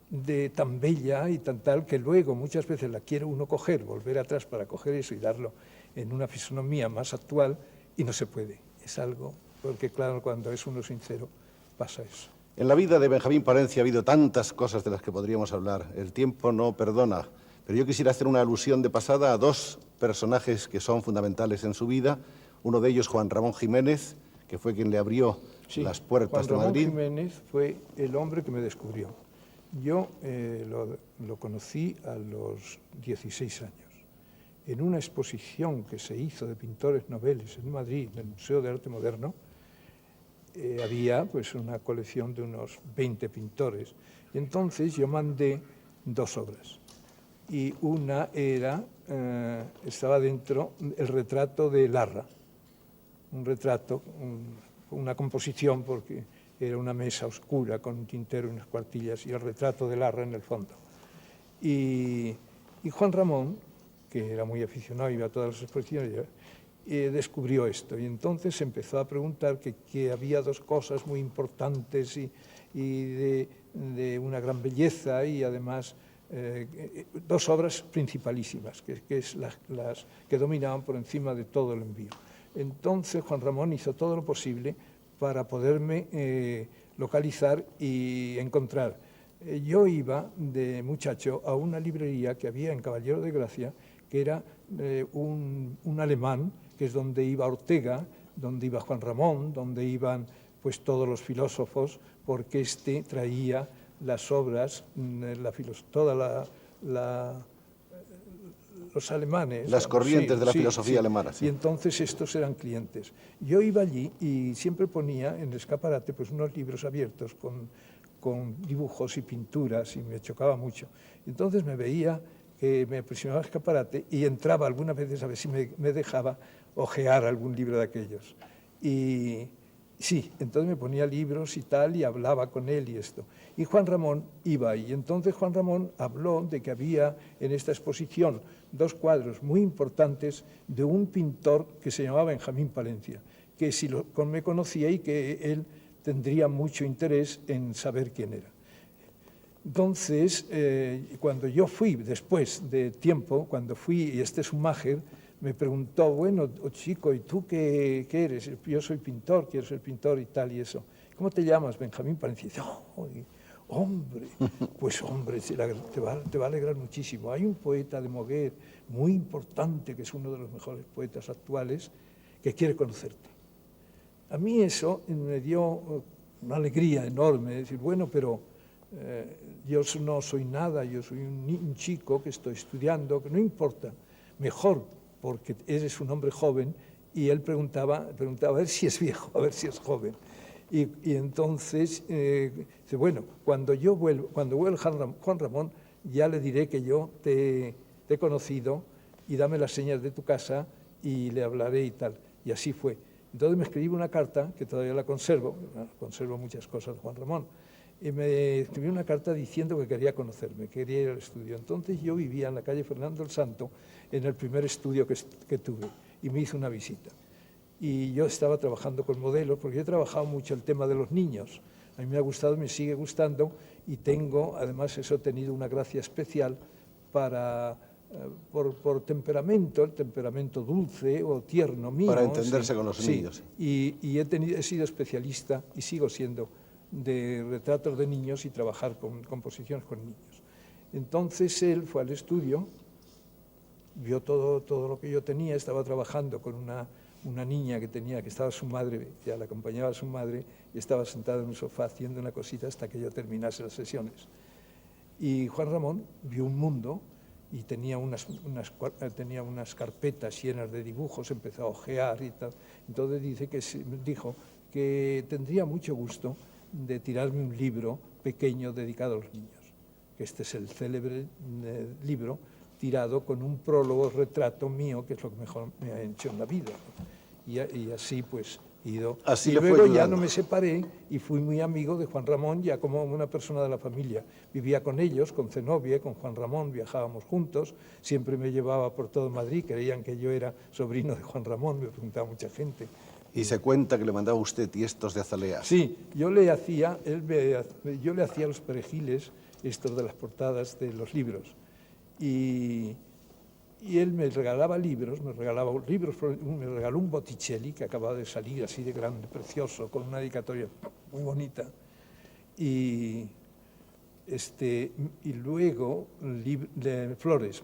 de tan bella y tan tal, que luego muchas veces la quiere uno coger, volver atrás para coger eso y darlo en una fisonomía más actual, y no se puede. Es algo, porque claro, cuando es uno sincero, pasa eso. En la vida de Benjamín Palencia ha habido tantas cosas de las que podríamos hablar. El tiempo no perdona, pero yo quisiera hacer una alusión de pasada a dos personajes que son fundamentales en su vida. Uno de ellos, Juan Ramón Jiménez, que fue quien le abrió las puertas de Madrid. Juan Ramón Jiménez fue el hombre que me descubrió. Yo lo conocí a los 16 años, en una exposición que se hizo de pintores noveles en Madrid, en el Museo de Arte Moderno. Había pues una colección de unos 20 pintores. Y entonces yo mandé dos obras. Y una estaba dentro el retrato de Larra. Un retrato, una composición, porque era una mesa oscura con un tintero y unas cuartillas, y el retrato de Larra en el fondo. Y Juan Ramón, que era muy aficionado, iba a todas las exposiciones, descubrió esto, y entonces empezó a preguntar que había dos cosas muy importantes y de una gran belleza, y además dos obras principalísimas que dominaban por encima de todo el envío. Entonces Juan Ramón hizo todo lo posible para poderme localizar y encontrar. Yo iba de muchacho a una librería que había en Caballero de Gracia, que era un alemán, que es donde iba Ortega, donde iba Juan Ramón, donde iban pues todos los filósofos, porque este traía las obras, los alemanes. Las corrientes de la filosofía alemana. Sí. Y entonces estos eran clientes. Yo iba allí y siempre ponía en el escaparate pues unos libros abiertos con dibujos y pinturas, y me chocaba mucho. Entonces me veía que me aproximaba al escaparate y entraba algunas veces a ver si me dejaba ojear algún libro de aquellos. Y sí, entonces me ponía libros y tal, y hablaba con él y esto. Y Juan Ramón iba, y entonces Juan Ramón habló de que había en esta exposición 2 cuadros muy importantes de un pintor que se llamaba Benjamín Palencia, que si me conocía y que él tendría mucho interés en saber quién era. Entonces, cuando yo fui, después de tiempo, cuando fui, y este Schumacher me preguntó, bueno, chico, ¿y tú qué eres? Yo soy pintor, quiero ser pintor y tal y eso. ¿Cómo te llamas? Benjamín Palencia. Y dice, oh, hombre, pues hombre, te va a alegrar muchísimo. Hay un poeta de Moguer muy importante, que es uno de los mejores poetas actuales, que quiere conocerte. A mí eso me dio una alegría enorme, decir, bueno, pero yo no soy nada, yo soy un chico que estoy estudiando, que no importa, mejor, porque eres un hombre joven, y él preguntaba a ver si es viejo, a ver si es joven. Y entonces, dice, bueno, cuando vuelva Juan Ramón, ya le diré que yo te he conocido y dame las señas de tu casa y le hablaré y tal. Y así fue. Entonces me escribió una carta, que todavía la conservo muchas cosas de Juan Ramón, y me escribió una carta diciendo que quería conocerme, que quería ir al estudio. Entonces yo vivía en la calle Fernando el Santo, en el primer estudio que tuve, y me hizo una visita. Y yo estaba trabajando con modelos, porque yo he trabajado mucho el tema de los niños. A mí me ha gustado, me sigue gustando, y tengo, además eso, he tenido una gracia especial por temperamento, el temperamento dulce o tierno mío. Para entenderse con los niños. Y he sido especialista, y sigo siendo, de retratos de niños y trabajar con composiciones con niños. Entonces él fue al estudio, vio todo lo que yo tenía, estaba trabajando con una niña que estaba su madre, ya la acompañaba a su madre, y estaba sentada en un sofá haciendo una cosita hasta que yo terminase las sesiones. Y Juan Ramón vio un mundo y tenía unas carpetas llenas de dibujos, empezó a ojear y tal. Entonces dijo que tendría mucho gusto de tirarme un libro pequeño dedicado a los niños, que este es el célebre libro tirado con un prólogo retrato mío, que es lo que mejor me ha hecho en la vida. Y así pues he ido. Así y luego ya no me separé y fui muy amigo de Juan Ramón, ya como una persona de la familia. Vivía con ellos, con Zenobia, con Juan Ramón, viajábamos juntos, siempre me llevaba por todo Madrid, creían que yo era sobrino de Juan Ramón, me preguntaba mucha gente. Y se cuenta que le mandaba usted tiestos de azaleas. Sí, yo le hacía los perejiles, estos de las portadas de los libros. Y él me regalaba libros, me regaló un Botticelli que acababa de salir así de grande, precioso, con una dedicatoria muy bonita. Y luego flores,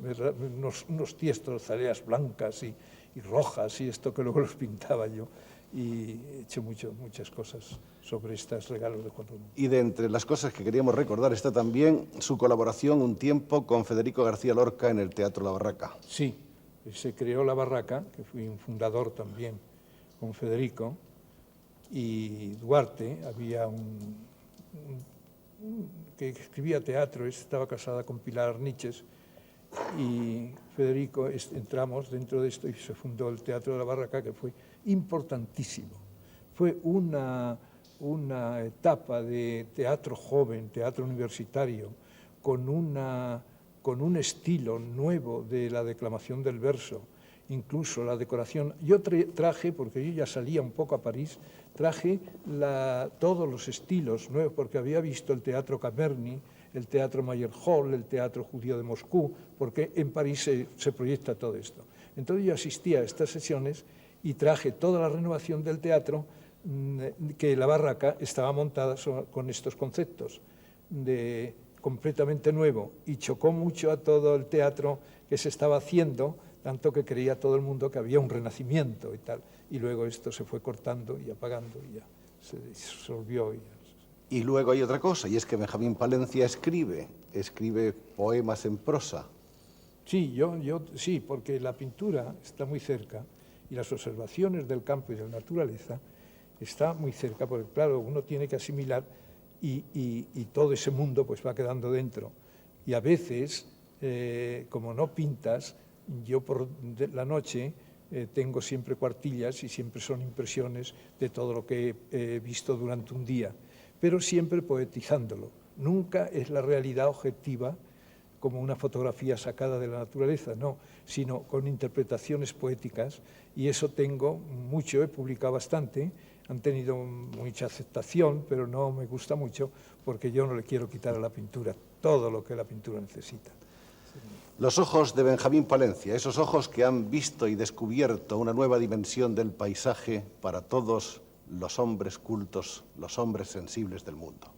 unos tiestos, azaleas blancas y rojas, y esto que luego los pintaba yo. Y he hecho muchas cosas sobre estos regalos de Juan Ramón. Y de entre las cosas que queríamos recordar está también su colaboración un tiempo con Federico García Lorca en el Teatro La Barraca. Sí, se creó La Barraca, que fui un fundador también con Federico, y Duarte, había que escribía teatro, estaba casada con Pilar Arniches, y Federico entramos dentro de esto y se fundó el Teatro de La Barraca, que fue importantísimo. Fue una etapa de teatro joven, teatro universitario, con un estilo nuevo de la declamación del verso, incluso la decoración. Yo traje, porque yo ya salía un poco a París, traje todos los estilos nuevos, porque había visto el Teatro Camerny, el Teatro Mayer Hall, el Teatro Judío de Moscú, porque en París se proyecta todo esto. Entonces yo asistía a estas sesiones y traje toda la renovación del teatro, que La Barraca estaba montada con estos conceptos, completamente nuevo, y chocó mucho a todo el teatro que se estaba haciendo, tanto que creía todo el mundo que había un renacimiento y tal. Y luego esto se fue cortando y apagando y ya se disolvió. Y luego hay otra cosa, y es que Benjamín Palencia escribe poemas en prosa. Sí, sí, porque la pintura está muy cerca y las observaciones del campo y de la naturaleza está muy cerca, porque claro, uno tiene que asimilar y todo ese mundo pues va quedando dentro. Y a veces como no pintas, yo por la noche tengo siempre cuartillas y siempre son impresiones de todo lo que he visto durante un día, pero siempre poetizándolo. Nunca es la realidad objetiva como una fotografía sacada de la naturaleza, no, sino con interpretaciones poéticas, y eso tengo mucho, he publicado bastante, han tenido mucha aceptación, pero no me gusta mucho porque yo no le quiero quitar a la pintura todo lo que la pintura necesita. Los ojos de Benjamín Palencia, esos ojos que han visto y descubierto una nueva dimensión del paisaje para todos los hombres cultos, los hombres sensibles del mundo.